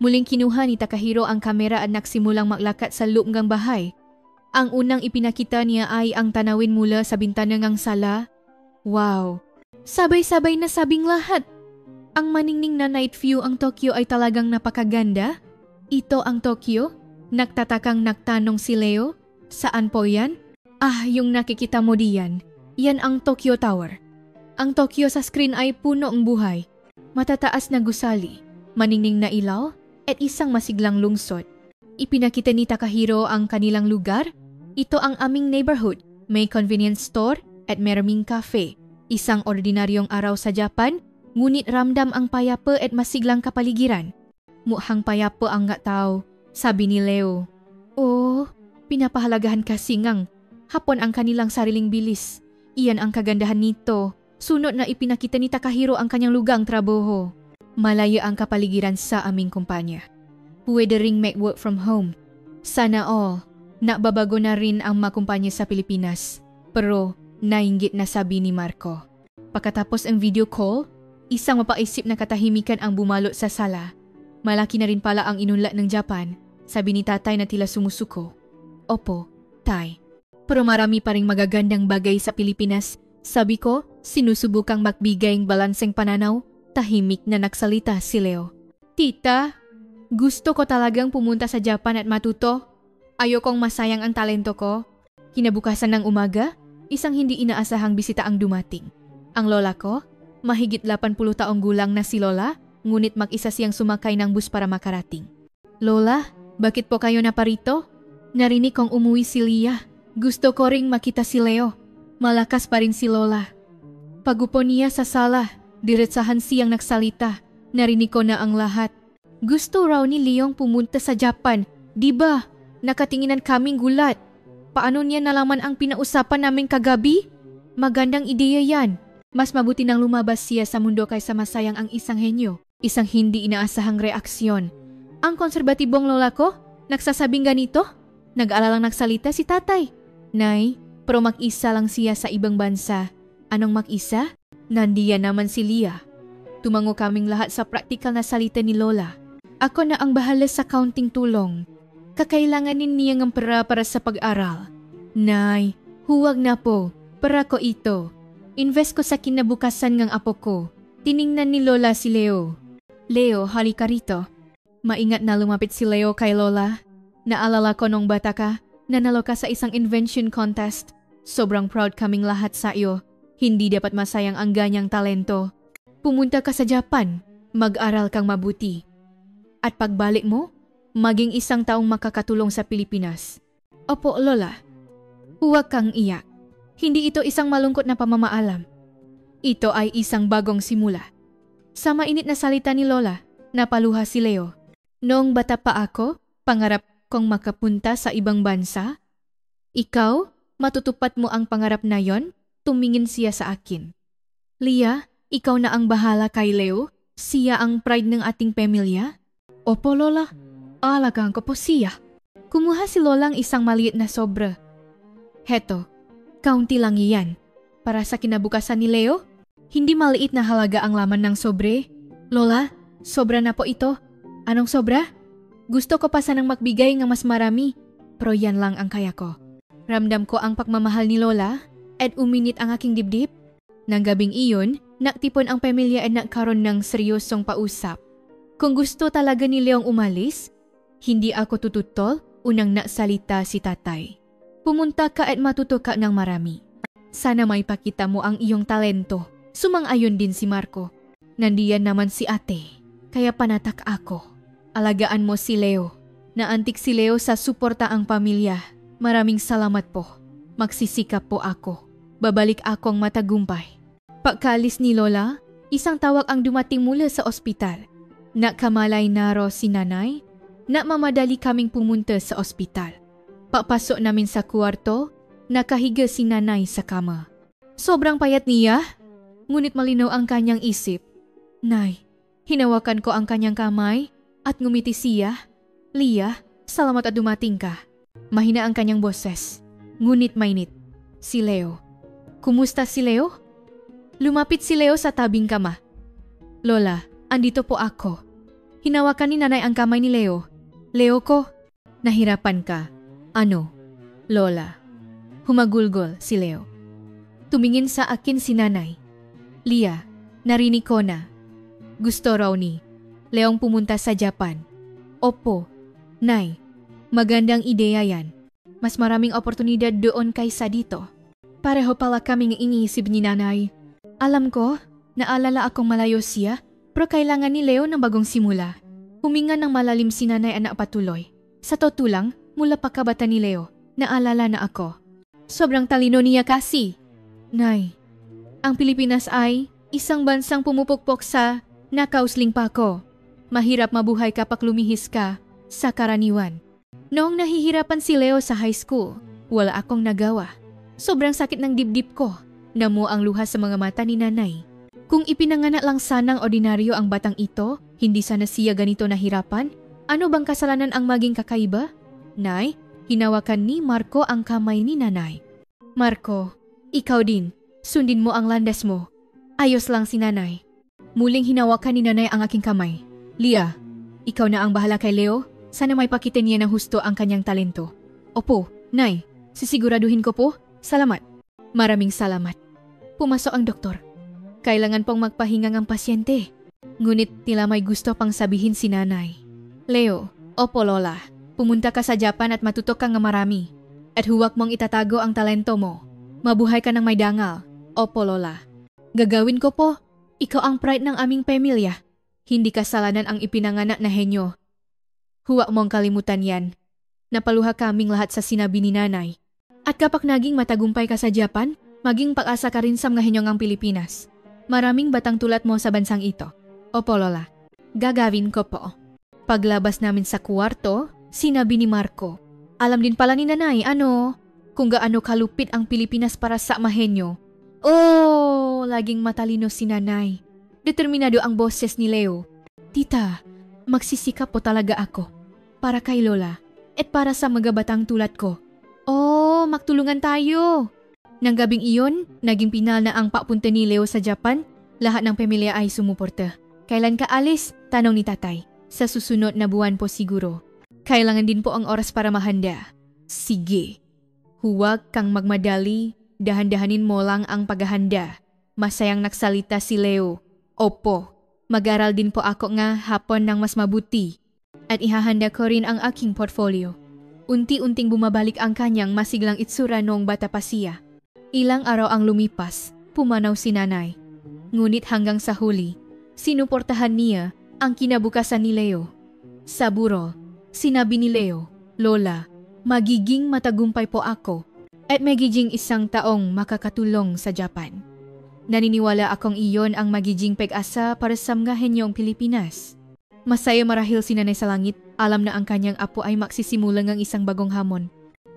Muling kinuha ni Takahiro ang kamera at nagsimulang maglakad sa loob ng bahay. Ang unang ipinakita niya ay ang tanawin mula sa bintana ng sala. Wow! Sabay-sabay na sabing lahat. Ang maningning na night view ang Tokyo ay talagang napakaganda. Ito ang Tokyo? Nagtatakang nagtanong si Leo. Saan po yan? Yung nakikita mo diyan. Yan ang Tokyo Tower. Ang Tokyo sa screen ay puno ang buhay. Matataas na gusali, maningning na ilaw, at isang masiglang lungsod. Ipinakita ni Takahiro ang kanilang lugar. Ito ang aming neighborhood. May convenience store at maraming cafe. Isang ordinaryong araw sa Japan, ngunit ramdam ang payapa at masiglang kapaligiran. Mukhang payapa ang nga tao, sabi ni Leo. Oh, pinapahalagahan kasi ngang hapon ang kanilang sariling bilis. Iyan ang kagandahan nito. Sunod na ipinakita ni Takahiro ang kanyang lugang trabaho. Malayo ang kapaligiran sa aming kumpanya. Pwede ring make work from home. Sana all. Nababago na rin ang mga kumpanya sa Pilipinas. Pero nainggit na sabi ni Marco. Pagkatapos ang video call, isang mapaisip na katahimikan ang bumalot sa sala. Malaki na rin pala ang inunlat ng Japan, sabi ni tatay na tila sumusuko. Opo, tay. Pero marami pa ring magagandang bagay sa Pilipinas. Sabi ko, sinusubukang magbigay ng balanseng pananaw, tahimik na nagsalita si Leo. Tita, gusto ko talagang pumunta sa Japan at matuto. Ayokong masayang ang talento ko. Kinabukasan ng umaga, isang hindi inaasahang bisita ang dumating. Ang lola ko, mahigit 80 taong gulang na si Lola, ngunit mag-isa siyang sumakay ng bus para makarating. Lola, bakit po kayo naparito? Narinig kong umuwi si Lia. Gusto ko ring makita si Leo. Malakas pa rin si Lola. Pagupo niya sa sala, diretsahan siyang nagsalita. Narinig ko na ang lahat. Gusto raw ni Leong pumunta sa Japan, di ba? Nakatinginan kaming gulat. Paano niya nalaman ang pinausapan namin kagabi? Magandang ideya yan. Mas mabuti nang lumabas siya sa mundo kaysa masayang ang isang henyo. Isang hindi inaasahang reaksyon. Ang konserbatibong lola ko, nagsasabing ganito? Nag-alalang nagsalita si tatay. Nay, pero mag-isa lang siya sa ibang bansa. Anong mag-isa? Nandiyan naman si Lia. Tumango kaming lahat sa praktikal na salita ni Lola. Ako na ang bahala sa counting tulong. Kakailanganin niya ng pera para sa pag-aral. Nay, huwag na po. Para ko ito. Invest ko sa kinabukasan ng apo ko. Tiningnan ni Lola si Leo. Leo, halika rito. Maingat na lumapit si Leo kay Lola. Naalala ko nung bata ka, nanalo ka sa isang invention contest. Sobrang proud kaming lahat sa iyo. Hindi dapat masayang ang ganyang talento. Pumunta ka sa Japan, mag-aral kang mabuti. At pagbalik mo, maging isang taong makakatulong sa Pilipinas. Opo, Lola. Huwag kang iyak. Hindi ito isang malungkot na pamamaalam. Ito ay isang bagong simula. Sa mainit na salita ni Lola, napaluha si Leo. Noong bata pa ako, pangarap kong makapunta sa ibang bansa. Ikaw, matutupad mo ang pangarap na yon? Tumingin siya sa akin. Lia, ikaw na ang bahala kay Leo? Siya ang pride ng ating pamilya? Opo, Lola. Alagaan ko po siya. Kumuha si Lola ang isang maliit na sobra. Heto, kaunti lang iyan. Para sa kinabukasan ni Leo, hindi maliit na halaga ang laman ng sobre. Lola, sobra na po ito. Anong sobra? Gusto ko pa sanang magbigay ng mas marami, pero yan lang ang kaya ko. Ramdam ko ang pagmamahal ni Lola at uminit ang aking dibdib. Nang gabing iyon, naktipon ang pamilya at nagkaroon ng seryosong pausap. Kung gusto talaga ni Leong umalis, hindi ako tututol, unang nasalita si tatay. Pumunta ka at matuto ka ng marami. Sana may pakita mo ang iyong talento. Sumang-ayon din si Marco. Nandiyan naman si ate, kaya panatak ako. Alagaan mo si Leo. Naantik si Leo sa suporta ang pamilya. Maraming salamat po. Magsisikap po ako. Babalik akong matagumpay. Pagkaalis ni Lola, isang tawag ang dumating mula sa ospital. Nakamalay naro si nanay. Namamadali kaming pumunta sa ospital. Papasok namin sa kwarto, nakahiga si nanay sa kama. Sobrang payat niya, ngunit malinaw ang kanyang isip. Nay, hinawakan ko ang kanyang kamay at ngumiti siya. Lia, salamat at dumating ka. Mahina ang kanyang boses, ngunit mainit. Si Leo. Kumusta si Leo? Lumapit si Leo sa tabing kama. Lola, andito po ako. Hinawakan ni nanay ang kamay ni Leo. Leo ko, nahirapan ka. Ano? Lola. Humagulgol si Leo. Tumingin sa akin si nanay. Lia, narinig ko na. Gusto raw ni Leong pumunta sa Japan. Opo, Nay, magandang ideya yan. Mas maraming oportunidad doon kaysa dito. Pareho pala kaming iniisip ni nanay. Alam ko, naalala akong malayo siya, pero kailangan ni Leo ng bagong simula. Huminga ng malalim si nanay at napatuloy. Sa totoo lang, mula pagkabata ni Leo, naalala na ako. Sobrang talino niya kasi. Nay, ang Pilipinas ay isang bansang pumupukpok sa nakausling pa ko. Mahirap mabuhay kapag lumihis ka sa karaniwan. Noong nahihirapan si Leo sa high school, wala akong nagawa. Sobrang sakit ng dibdib ko. Namuo ang luha sa mga mata ni nanay. Kung ipinanganak lang sanang ordinaryo ang batang ito, hindi sana siya ganito nahirapan? Ano bang kasalanan ang maging kakaiba? Nay, hinawakan ni Marco ang kamay ni nanay. Marco, ikaw din. Sundin mo ang landas mo. Ayos lang si nanay. Muling hinawakan ni nanay ang aking kamay. Lia, ikaw na ang bahala kay Leo. Sana may pakita niya ng husto ang kanyang talento. Opo, Nay, sisiguraduhin ko po. Salamat. Maraming salamat. Pumasok ang doktor. Kailangan pong magpahinga ang pasyente. Ngunit tila may gusto pang sabihin si nanay. Leo, opo Lola, pumunta ka sa Japan at matutok ka ng marami. At huwag mong itatago ang talento mo. Mabuhay ka ng may dangal. Opo Lola. Gagawin ko po. Ikaw ang pride ng aming pamilya. Hindi kasalanan ang ipinanganak na henyo. Huwag mong kalimutan yan. Napaluha kaming lahat sa sinabi ni nanay. At kapag naging matagumpay ka sa Japan, maging pag-asa ka rin sa mga henyong ang Pilipinas. Maraming batang tulad mo sa bansang ito. Opo Lola. Gagawin ko po. Paglabas namin sa kwarto, sinabi ni Marco. Alam din pala ni nanay, kung gaano kalupit ang Pilipinas para sa mahenyo. Oh, laging matalino si nanay. Determinado ang boses ni Leo. Tita, magsisikap po talaga ako. Para kay Lola at para sa mga batang tulad ko. Oh, magtulungan tayo. Nang gabing iyon, naging pinal na ang papunta ni Leo sa Japan. Lahat ng pamilya ay sumuporta. Kailan ka alis? Tanong ni tatay. Sa susunod na buwan po siguro. Kailangan din po ang oras para mahanda. Sige. Huwag kang magmadali. Dahan-dahanin mo lang ang paghahanda. Masayang nagsalita si Leo. Opo, mag-aral din po ako nga hapon ng mas mabuti. At ihahanda ko rin ang aking portfolio. Unti-unting bumabalik ang kanyang masiglang itsura noong bata pa siya. Ilang araw ang lumipas, pumanaw si nanay. Ngunit hanggang sa huli, sinuportahan niya ang kinabukasan ni Leo. Sa burol, sinabi ni Leo, Lola, magiging matagumpay po ako at magiging isang taong makakatulong sa Japan. Naniniwala akong iyon ang magiging pag-asa para sa mga henyong Pilipinas. Masaya marahil si nanay sa langit, alam na ang kanyang apo ay magsisimulang ng isang bagong hamon.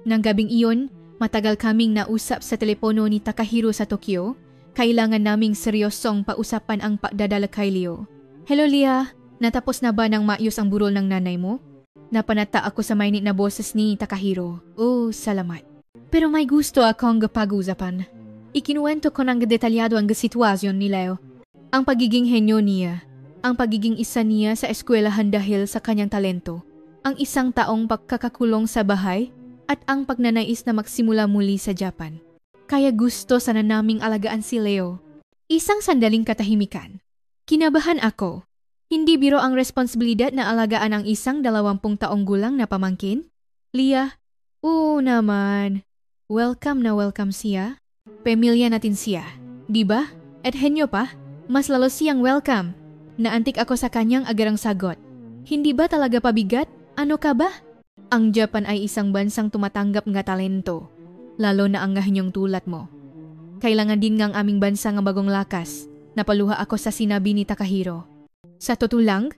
Nang gabing iyon, matagal kaming nausap sa telepono ni Takahiro sa Tokyo. Kailangan naming seryosong pausapan ang pagdadala kay Leo. Hello Lia, natapos na ba ng maayos ang burol ng nanay mo? Napanata ako sa mainit na boses ni Takahiro. Oh, salamat. Pero may gusto akong pag-usapan. Ikinuwento ko ng detalyado ang sitwasyon ni Leo. Ang pagiging henyo niya, ang pagiging isa niya sa eskwelahan dahil sa kanyang talento, ang isang taong pagkakakulong sa bahay, at ang pagnanais na magsimula muli sa Japan. Kaya gusto sana naming alagaan si Leo. Isang sandaling katahimikan. Kinabahan ako. Hindi biro ang responsibilidad na alagaan ang isang 20 taong gulang na pamangkin. Lia, oo naman. Welcome na welcome siya. Pamilya natin siya, di ba? At henyo pa, mas lalo siyang welcome. Naantik ako sa kanyang agarang sagot. Hindi ba talaga pabigat? Ano ka ba? Ang Japan ay isang bansang tumatanggap ng talento, lalo na ang henyong tulad mo. Kailangan din ng aming bansa ng bagong lakas. Napaluha ako sa sinabi ni Takahiro. Sa totoo lang,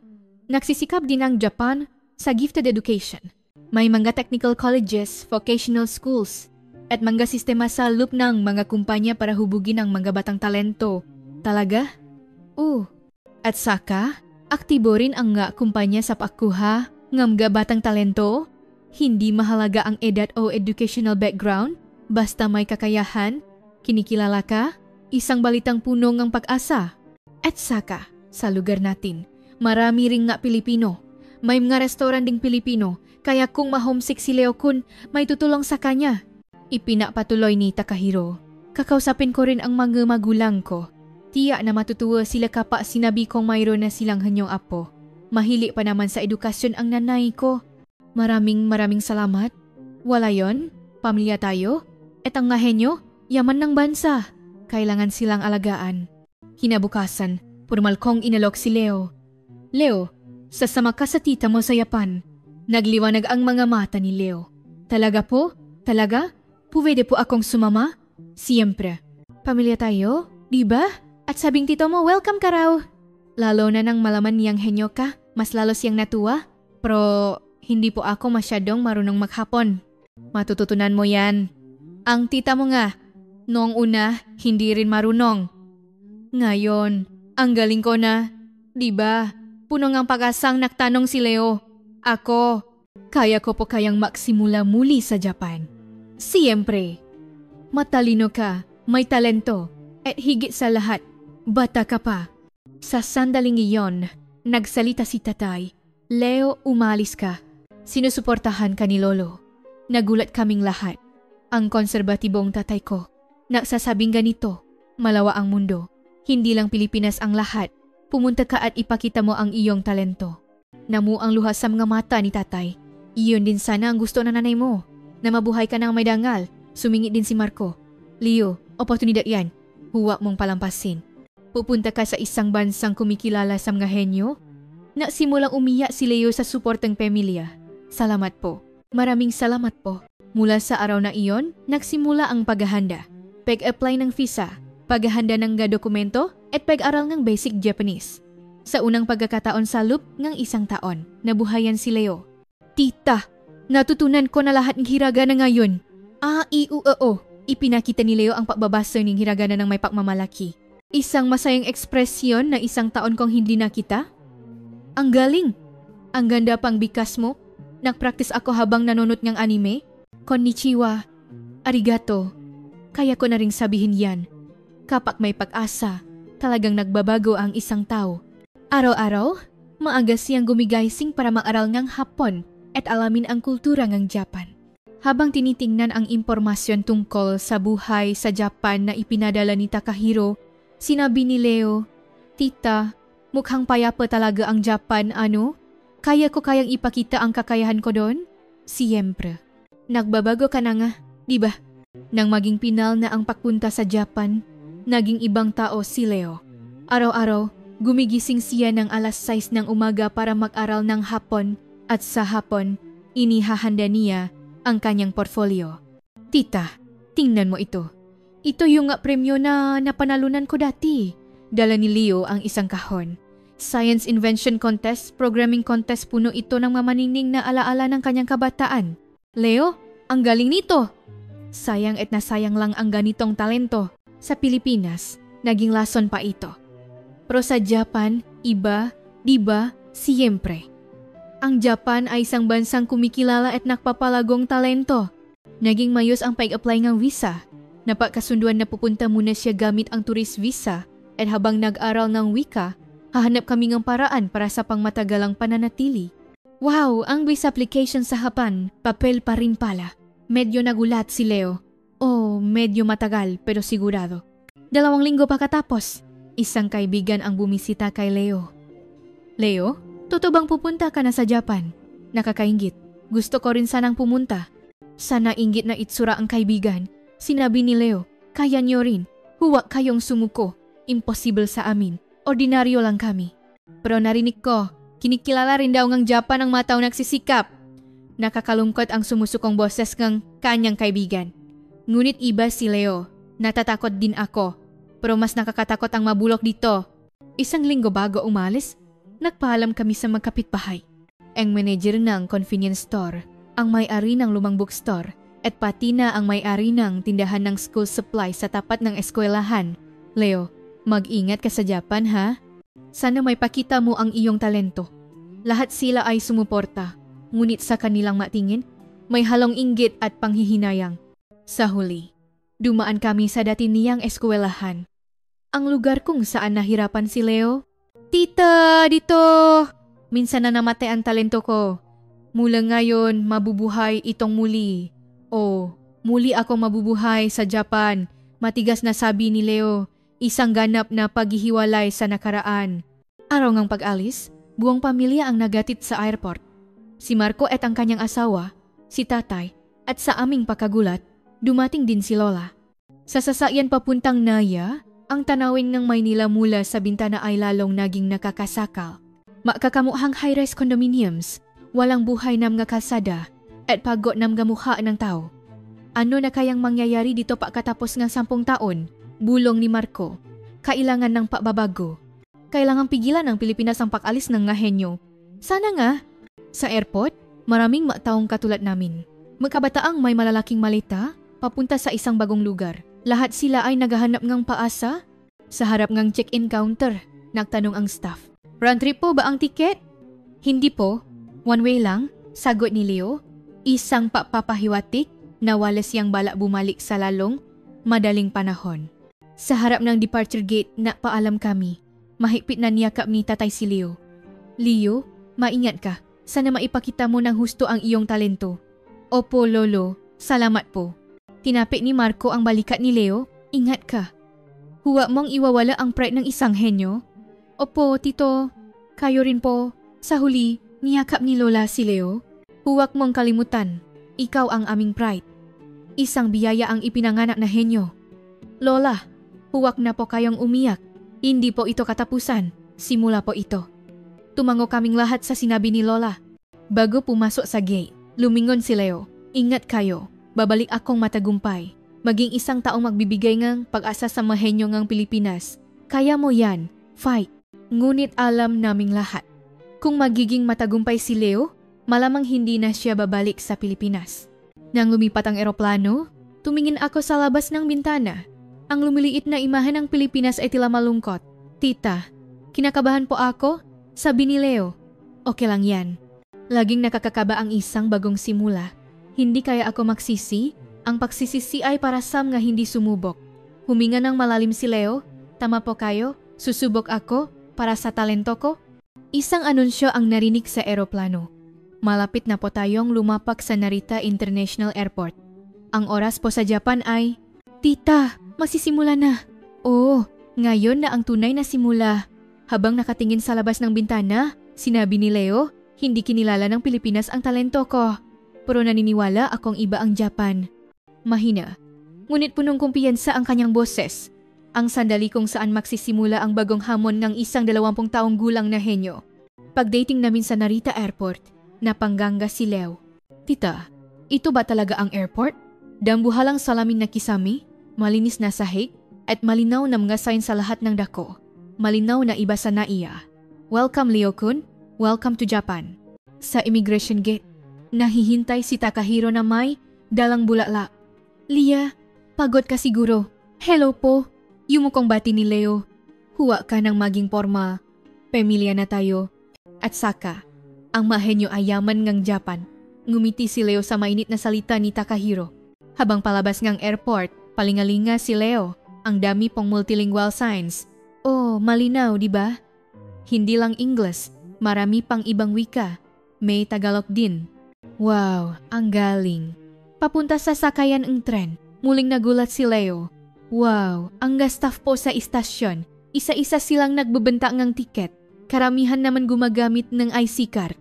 nagsisikap din ang Japan sa gifted education. May mga technical colleges, vocational schools, at mga sistema sa loop ng mga kumpanya para hubugin ang mga batang talento. Talaga? Oo. At saka, aktibo rin ang nga kumpanya sa pagkuha ng mga batang talento. Hindi mahalaga ang edad o educational background, basta may kakayahan, kinikilala ka, isang balitang puno ng pag-asa. At saka, sa lugar natin, marami ring nga Pilipino. May mga restaurant ding Pilipino, Kaya kung ma-homesick si Leo-kun, may tutulong sa kanya. Ipinapatuloy ni Takahiro. Kakausapin ko rin ang mga magulang ko. Tiyak na matutuwa sila kapag sinabi kong mayroon na silang hanyong apo. Mahili pa naman sa edukasyon ang nanay ko. Maraming salamat. Wala yon, pamilya tayo. At ang ngahenyo, yaman ng bansa. Kailangan silang alagaan. Kinabukasan, formal kong inalok si Leo. Leo, sasama ka sa tita mo sa Japan. Nagliwanag ang mga mata ni Leo. Talaga po? Talaga? Pwede po akong sumama? Siyempre. Pamilya tayo, di ba? At sabing tito mo, welcome ka raw. Lalo na nang malaman niyang henyo ka, mas lalo siyang natuwa. Pero hindi po ako masyadong marunong maghapon. Matututunan mo yan. Ang tita mo nga, noong una, hindi rin marunong. Ngayon, ang galing ko na. Diba? Puno ngang pag-asang nagtanong si Leo. Ako, kaya ko po kayang magsimula muli sa Japan. Siyempre. Matalino ka, may talento, at higit sa lahat, bata ka pa. Sa sandaling iyon, nagsalita si tatay. Leo, umalis ka. Sinusuportahan ka ni Lolo. Nagulat kaming lahat. Ang konserbatibong tatay ko. Nagsasabing ganito, malawa ang mundo. Hindi lang Pilipinas ang lahat. Pumunta ka at ipakita mo ang iyong talento. Namu ang luha sa mga mata ni tatay. Iyon din sana ang gusto ng nanay mo. Na mabuhay ka ng may dangal. Sumingit din si Marco. Leo, oportunidad yan. Huwag mong palampasin. Pupunta ka sa isang bansang kumikilala sa mga henyo. Nagsimulang umiyak si Leo sa suportang pamilya. Salamat po. Maraming salamat po. Mula sa araw na iyon, nagsimula ang paghahanda. Pag-apply ng visa, paghahanda ng dokumento, at pag-aral ng basic Japanese. Sa unang pagkakataon sa loop ng 1 taon, nabuhayan si Leo. Tita, natutunan ko na lahat ng hiragana ngayon. Ipinakita ni Leo ang pagbabasa ng hiragana ng may pagmamalaki. Isang masayang ekspresyon na 1 taon kong hindi nakita. Ang galing! Ang ganda pang bikas mo. Nagpractice ako habang nanonood ng anime. Konnichiwa. Arigato. Kaya ko na ring sabihin yan. Kapag may pag-asa, talagang nagbabago ang isang tao. Araw-araw, maaga siyang gumigising para mag-aral ng Hapon at alamin ang kultura ng Japan. Habang tinitingnan ang impormasyon tungkol sa buhay sa Japan na ipinadala ni Takahiro, sinabi ni Leo, Tita, mukhang payapa talaga ang Japan, ano? Kaya ko kayang ipakita ang kakayahan ko doon? Siyempre. Nagbabago ka na nga, di ba? Nang maging pinal na ang pagpunta sa Japan, naging ibang tao si Leo. Araw-araw, gumigising siya ng alas 6 ng umaga para mag-aral ng Hapon at sa Hapon, inihahanda niya ang kanyang portfolio. Tita, tingnan mo ito. Ito yung premyo na napanalunan ko dati. Dala ni Leo ang isang kahon. Science Invention Contest, Programming Contest, puno ito ng mamanining na alaala ng kanyang kabataan. Leo, ang galing nito! Sayang at nasayang lang ang ganitong talento. Sa Pilipinas, naging lason pa ito. Pero sa Japan, iba, diba, siyempre. Ang Japan ay isang bansang kumikilala at nakpapalagong talento. Naging mayos ang pag-apply ng visa. Napakasunduan na pupunta muna siya gamit ang tourist visa at habang nag-aral ng wika, hahanap kami ng paraan para sa pangmatagalang pananatili. Wow, ang visa application sa Japan, papel pa rin pala. Medyo nagulat si Leo. Medyo matagal pero sigurado. 2 linggo pa katapos, isang kaibigan ang bumisita kay Leo. Leo, totoo bang pupunta ka na sa Japan? Nakakaingit. Gusto ko rin sanang pumunta. Sana inggit na itsura ang kaibigan. Sinabi ni Leo, kaya niyo rin. Huwag kayong sumuko. Impossible sa amin. Ordinaryo lang kami. Pero narinig ko, kinikilala rin daw ng Japan ang mga tao nagsisikap. Nakakalungkot ang sumusukong boses ng kanyang kaibigan. Ngunit iba si Leo. Natatakot din ako. Pero mas nakakatakot ang mabulok dito. 1 linggo bago umalis, nagpaalam kami sa magkapitbahay. Ang manager ng convenience store, ang may-ari ng lumang bookstore, at pati na ang may-ari ng tindahan ng school supply sa tapat ng eskwelahan. Leo, mag-ingat ka sa Japan ha? Sana may pakita mo ang iyong talento. Lahat sila ay sumuporta, ngunit sa kanilang matingin, may halong inggit at panghihinayang. Sa huli, dumaan kami sa dati niyang eskwelahan. Ang lugar kung saan nahirapan si Leo. Tita, dito! Minsan na namatay ang talento ko. Mula ngayon, mabubuhay itong muli. Oh, muli akong mabubuhay sa Japan. Matigas na sabi ni Leo, isang ganap na paghihiwalay sa nakaraan. Araw ngang pag-alis, buong pamilya ang nagatid sa airport. Si Marco at ang kanyang asawa, si tatay, at sa aming pagkagulat, dumating din si Lola. Sa sasakyan papuntang Naya, ang tanawin ng Maynila mula sa bintana ay lalong naging nakakasakal. Makakamuhang high-rise condominiums, walang buhay ng mga kalsada, at pagod ng gamukha ng tao. Ano na kayang mangyayari dito pagkatapos ng 10 taon? Bulong ni Marco. Kailangan ng pagbabago. Kailangang pigilan ng Pilipinas ang pag-alis ng ngahenyo. Sana nga. Sa airport, maraming taong katulad namin. Magkabataang may malalaking malita, papunta sa isang bagong lugar. Lahat sila ay naghahanap ng paasa. Sa harap ng check-in counter, nagtanong ang staff. Round trip po ba ang tiket? Hindi po. One way lang, sagot ni Leo. Isang papapahiwatik na wala siyang balak bumalik sa lalong madaling panahon. Sa harap ng departure gate, napaalam kami. Mahigpit na niyakap ni tatay si Leo. Leo, maingat ka. Sana maipakita mo ng husto ang iyong talento. Opo, Lolo. Salamat po. Tinapik ni Marco ang balikat ni Leo. Ingat ka. Huwag mong iwawala ang pride ng isang henyo. Opo, Tito. Kayo rin po. Sa huli, niyakap ni Lola si Leo. Huwag mong kalimutan. Ikaw ang aming pride. Isang biyaya ang ipinanganak na henyo. Lola, huwag na po kayong umiyak. Hindi po ito katapusan. Simula po ito. Tumango kaming lahat sa sinabi ni Lola. Bago pumasok sa gate, lumingon si Leo. Ingat kayo. Babalik akong matagumpay. Maging isang taong magbibigay ng pag-asa sa mahenyo ng Pilipinas. Kaya mo yan. Fight. Ngunit alam naming lahat. Kung magiging matagumpay si Leo, malamang hindi na siya babalik sa Pilipinas. Nang lumipat ang eroplano, tumingin ako sa labas ng bintana. Ang lumiliit na imahe ng Pilipinas ay tila malungkot. Tita, kinakabahan po ako? Sabi ni Leo. Okay lang yan. Laging nakakakaba ang isang bagong simula. Hindi kaya ako magsisi. Ang pagsisisi ay para Sam nga hindi sumubok. Huminga ng malalim si Leo. Tama po kayo? Susubok ako para sa talento ko? Isang anunsyo ang narinig sa eroplano. Malapit na po tayong lumapak sa Narita International Airport. Ang oras po sa Japan ay... Tita, masisimula na. Oo, ngayon na ang tunay na simula. Habang nakatingin sa labas ng bintana, sinabi ni Leo, hindi kinilala ng Pilipinas ang talento ko. Pero naniniwala akong iba ang Japan. Mahina, ngunit punong kumpiyansa ang kanyang boses. Ang sandali kung saan magsisimula ang bagong hamon ng isang 20 taong gulang na henyo. Pagdating namin sa Narita Airport, napangganga si Leo. Tita, ito ba talaga ang airport? Dambuhalang salamin na kisami, malinis na sahig, at malinaw na mga sign sa lahat ng dako. Malinaw na iba sa naiya. Welcome Leo-kun, welcome to Japan. Sa immigration gate, nahihintay si Takahiro na may dalang bulaklak. Lia, pagod ka siguro. Hello po. Yumukong bati ni Leo. Huwa ka ng maging formal. Pamilya na tayo. At saka, ang mahenyo ay yaman ngang Japan. Ngumiti si Leo sa mainit na salita ni Takahiro. Habang palabas ngang airport, palingalinga si Leo. Ang dami pong multilingual signs. Oh, malinaw, di ba? Hindi lang English, marami pang ibang wika. May Tagalog din. Wow, ang galing. Papunta sa sakayan ng tren. Muling nagulat si Leo. Wow, ang staff po sa istasyon. Isa-isa silang nagbebenta ng tiket. Karamihan naman gumagamit ng IC card.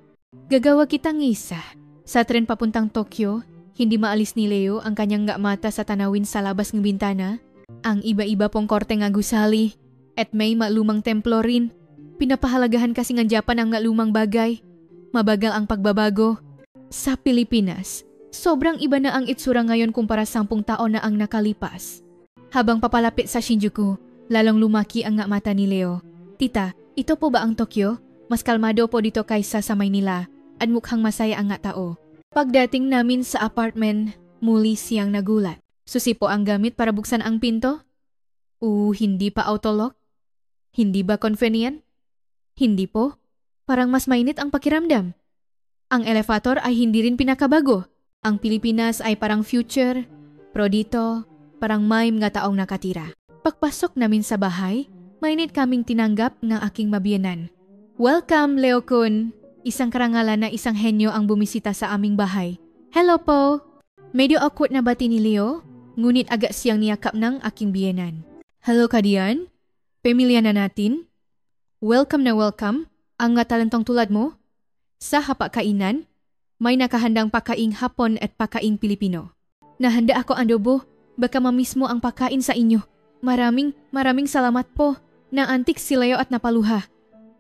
Gagawa kitang isa. Sa tren papuntang Tokyo, hindi maalis ni Leo ang kanyang mata sa tanawin sa labas ng bintana. Ang iba-iba pong korte nga gusali. At may malumang templo rin. Pinapahalagahan kasi ng Japan ang lumang bagay. Mabagal ang pagbabago. Sa Pilipinas, sobrang iba na ang itsura ngayon kumpara 10 taon na ang nakalipas. Habang papalapit sa Shinjuku, lalong lumaki ang mata ni Leo. Tita, ito po ba ang Tokyo? Mas kalmado po dito kaysa sa Maynila at mukhang masaya ang tao. Pagdating namin sa apartment, muli siyang nagulat. Susi po ang gamit para buksan ang pinto? Hindi pa autolock? Hindi ba convenient? Hindi po. Parang mas mainit ang pakiramdam. Ang elevator ay hindi rin pinakabago. Ang Pilipinas ay parang future. Pero dito, parang may mga taong nakatira. Pagpasok namin sa bahay, mainit kaming tinanggap ng aking mabiyanan. Welcome, Leo-kun. Isang karangalan na isang henyo ang bumisita sa aming bahay. Hello po! Medyo awkward na bati ni Leo, ngunit agad siyang niyakap ng aking biyenan. Hello Kadian? Pamilya na natin? Welcome na welcome, ang nga talentong tulad mo. Sa hapag-kainan, may nakahandang pakaing Hapon at pakaing Pilipino. Nahanda ako ang adobo, baka mamiss mo ang pagkain sa inyo. Maraming salamat po. Naantik si Leo at napaluha.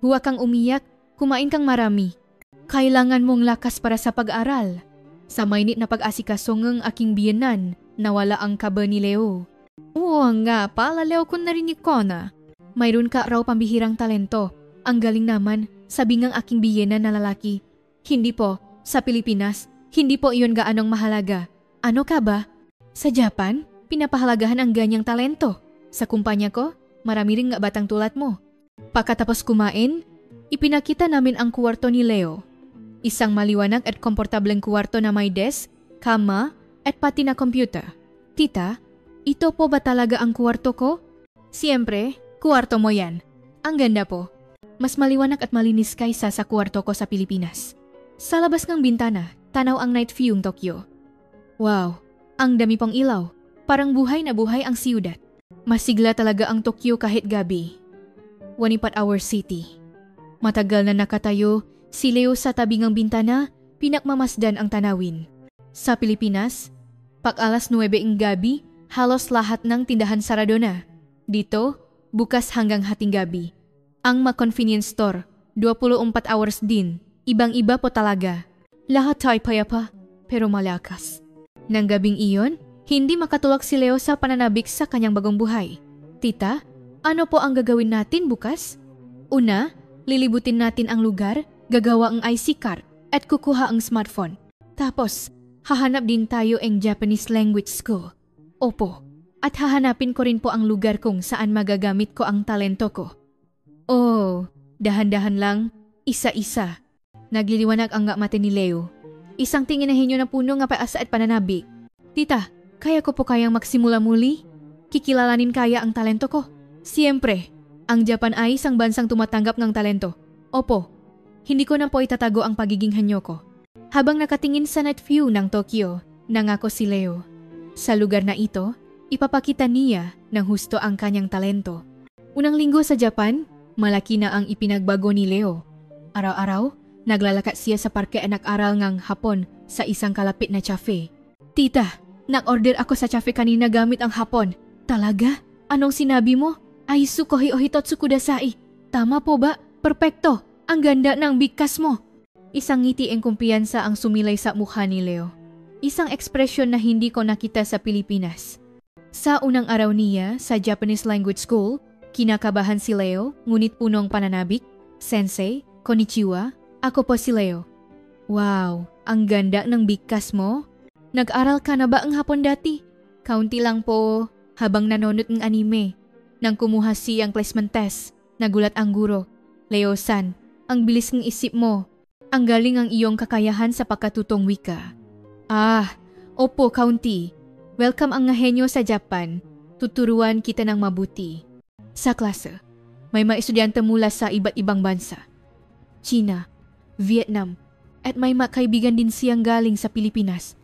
Huwag kang umiyak, kumain kang marami. Kailangan mong lakas para sa pag-aral. Sa mainit na pag-asikaso ng aking biyenan, nawala ang kaba ni Leo. Oo nga, palaleo ko narinig ko na. Mayroon ka raw pambihirang talento. Ang galing naman, sabi ng aking biyenan na lalaki. Hindi po, sa Pilipinas, hindi po iyon gaanong mahalaga. Ano ka ba? Sa Japan, pinapahalagahan ang ganyang talento. Sa kumpanya ko, marami ring nga batang tulad mo. Pagkatapos kumain, ipinakita namin ang kwarto ni Leo. Isang maliwanag at komportableng kwarto na may desk, kama, at pati na computer. Tita, ito po ba talaga ang kwarto ko? Siyempre, kwarto mo yan. Ang ganda po. Mas maliwanag at malinis kaysa sa kwarto ko sa Pilipinas. Sa labas ng bintana, tanaw ang night view ng Tokyo. Wow, ang dami pang ilaw. Parang buhay na buhay ang siyudad. Masigla talaga ang Tokyo kahit gabi. 24-hour city. Matagal na nakatayo, si Leo sa tabi ng bintana, pinakmamasdan ang tanawin. Sa Pilipinas, pag alas 9 ng gabi, halos lahat ng tindahan sarado na. Dito, bukas hanggang hating gabi. Ang convenience store, 24 hours din. Ibang-iba po talaga. Lahat ay payapa, pero malakas. Nang gabing iyon, hindi makatulak si Leo sa pananabik sa kanyang bagong buhay. Tita, ano po ang gagawin natin bukas? Una, lilibutin natin ang lugar, gagawa ang IC card, at kukuha ang smartphone. Tapos, hahanap din tayo ang Japanese language school. Opo, at hahanapin ko rin po ang lugar kung saan magagamit ko ang talento ko. Oh, dahan-dahan lang, isa-isa. Nagliliwanag ang mata ni Leo. Isang tingin na hinyo na puno nga paasa at pananabik. Tita, kaya ko po kayang magsimula muli? Kikilalanin kaya ang talento ko? Siyempre, ang Japan ay isang bansang tumatanggap ng talento. Opo, hindi ko na po itatago ang pagiging henyo ko. Habang nakatingin sa night view ng Tokyo, nangako si Leo. Sa lugar na ito, ipapakita niya ng husto ang kanyang talento. Unang linggo sa Japan, malaki na ang ipinagbago ni Leo. Araw-araw, naglalakat siya sa parke at nag-aral ngang Hapon sa isang kalapit na cafe. Tita, nag-order ako sa cafe kanina gamit ang Hapon. Talaga? Anong sinabi mo? Ay sukohi ohitotsu kudasai. Tama po ba? Perpekto. Ang ganda ng bigkas mo. Isang ngiti ang kumpiyansa ang sumilay sa mukha ni Leo. Isang ekspresyon na hindi ko nakita sa Pilipinas. Sa unang araw niya sa Japanese language school, kinakabahan si Leo, ngunit punong pananabik. Sensei, konnichiwa, ako po si Leo. Wow, ang ganda ng bigkas mo. Nag-aral ka na ba ang Hapon dati? Kaunti lang po, habang nanonood ng anime. Nang kumuha siyang placement test, nagulat ang guro. Leo-san, ang bilis ng isip mo. Ang galing ang iyong kakayahan sa pagkatutong wika. Ah, opo, kaunti. Welcome ang henyo sa Japan. Tuturuan kita ng mabuti. Sa klase, may mga estudyante mula sa iba't ibang bansa. China, Vietnam, at may mga kaibigan din siyang galing sa Pilipinas.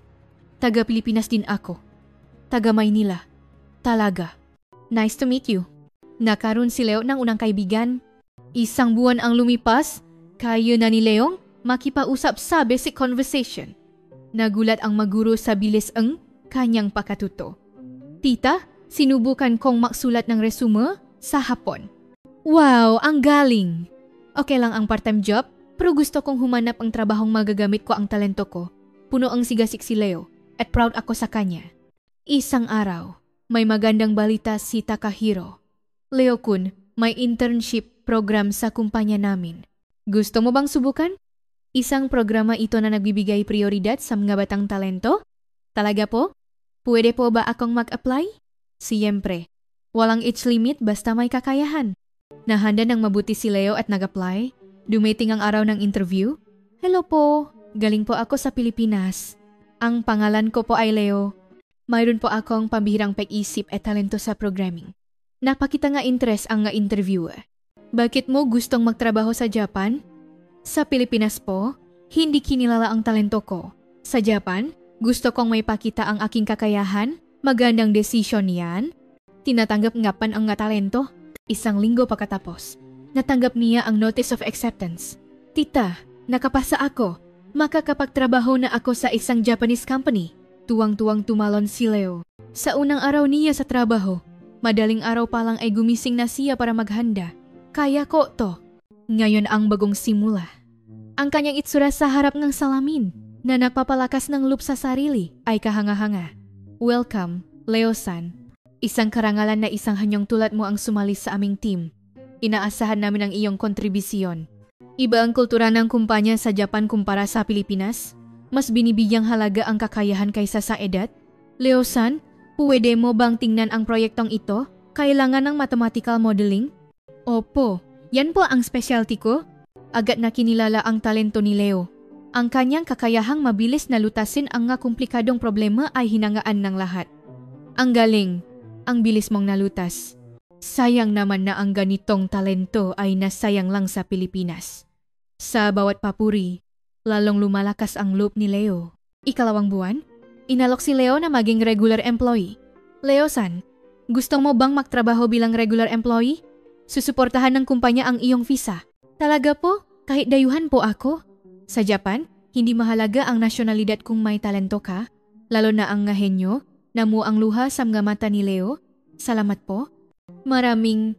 Taga Pilipinas din ako. Taga Maynila. Talaga. Nice to meet you. Nakaroon si Leo ng unang kaibigan. Isang buwan ang lumipas, kaya na ni Leong makipausap sa basic conversation. Nagulat ang maguro sa bilis ang kanyang pakatuto. Tita, sinubukan kong magsulat ng resume sa Hapon. Wow, ang galing! Okay lang ang part-time job, pero gusto kong humanap ang trabahong magagamit ko ang talento ko. Puno ang sigasik si Leo at proud ako sa kanya. Isang araw, may magandang balita si Takahiro. Leo-kun, may internship program sa kumpanya namin. Gusto mo bang subukan? Isang programa ito na nagbibigay prioridad sa mga batang talento? Talaga po? Pwede po ba akong mag-apply? Siyempre. Walang age limit basta may kakayahan. Nahanda ng mabuti si Leo at nag-apply. Dumating ang araw ng interview. Hello po, galing po ako sa Pilipinas. Ang pangalan ko po ay Leo. Mayroon po akong pambihirang pag-isip at talento sa programming. Napakita nga interest ang nga interviewer. Bakit mo gustong magtrabaho sa Japan? Sa Pilipinas po, hindi kinilala ang talento ko. Sa Japan, gusto kong may pakita ang aking kakayahan. Magandang desisyon yan. Tinatanggap nga pan ang nga talento. Isang linggo pagkatapos, natanggap niya ang notice of acceptance. Tita, nakapasa ako. Makakapagtrabaho na ako sa isang Japanese company. Tuwang-tuwang tumalon si Leo. Sa unang araw niya sa trabaho, madaling araw pa lang ay gumising na siya para maghanda. Kaya ko to. Ngayon ang bagong simula. Ang kanyang itsura sa harap ng salamin na nagpapalakas ng loop sa sarili ay kahanga-hanga. Welcome, Leo-san. Isang karangalan na isang hanyong tulad mo ang sumali sa aming team. Inaasahan namin ang iyong kontribisyon. Iba ang kultura ng kumpanya sa Japan kumpara sa Pilipinas. Mas binibigyang halaga ang kakayahan kaysa sa edad. Leo-san, pwede mo bang tingnan ang proyektong ito? Kailangan ng mathematical modeling? Opo. Yan po ang specialty ko. Agad na kinilala ang talento ni Leo. Ang kanyang kakayahang mabilis na lutasin ang nga komplikadong problema ay hinangaan ng lahat. Ang galing, ang bilis mong nalutas. Sayang naman na ang ganitong talento ay nasayang lang sa Pilipinas. Sa bawat papuri, lalong lumalakas ang loop ni Leo. Ikalawang buwan, inalok si Leo na maging regular employee. Leo-san, gusto mo bang magtrabaho bilang regular employee? Susuportahan ng kumpanya ang iyong visa. Talaga po? Kahit dayuhan po ako? Sa Japan, hindi mahalaga ang nasyonalidad kung may talento ka, lalo na ang ngahenyo, namu ang luha sa mga mata ni Leo. Salamat po. Maraming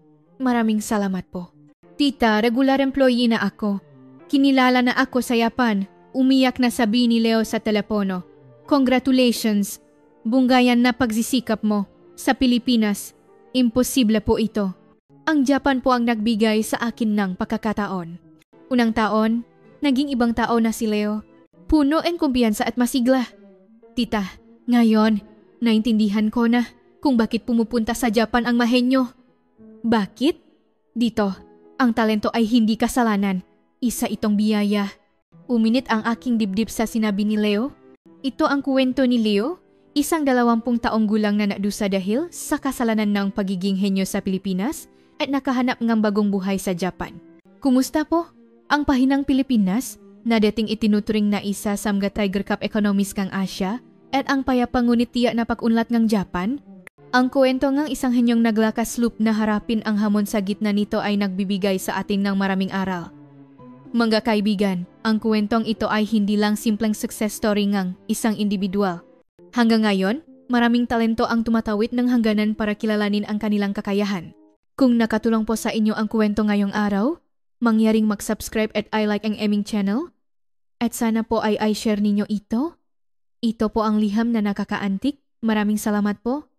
salamat po. Tita, regular employee na ako. Kinilala na ako sa Japan. Umiyak na sabi ni Leo sa telepono. Congratulations. Bunggayan na pagsisikap mo. Sa Pilipinas, imposible po ito. Ang Japan po ang nagbigay sa akin ng pagkakataon. Unang taon, naging ibang tao na si Leo. Puno ang kumpiyansa at masigla. Tita, ngayon, naintindihan ko na kung bakit pumupunta sa Japan ang mahenyo. Bakit? Dito, ang talento ay hindi kasalanan. Isa itong biyaya. Uminit ang aking dibdib sa sinabi ni Leo. Ito ang kwento ni Leo, isang 20 taong gulang na nadusa dahil sa kasalanan ng pagiging henyo sa Pilipinas at nakahanap ng bagong buhay sa Japan. Kumusta po? Ang pahinang Pilipinas na dating itinuturing na isa sa mga Tiger Cup economies kang Asia at ang payapang ngunit tiyak na pag-unlat ng Japan? Ang kwento ng isang henyong naglakas loop na harapin ang hamon sa gitna nito ay nagbibigay sa atin ng maraming aral. Mga kaibigan, ang kwentong ito ay hindi lang simpleng success story ng isang individual. Hanggang ngayon, maraming talento ang tumatawid ng hangganan para kilalanin ang kanilang kakayahan. Kung nakatulong po sa inyo ang kwento ngayong araw, mangyaring mag-subscribe at i-like ang aming channel. At sana po ay i-share ninyo ito. Ito po ang liham na nakakaantik. Maraming salamat po.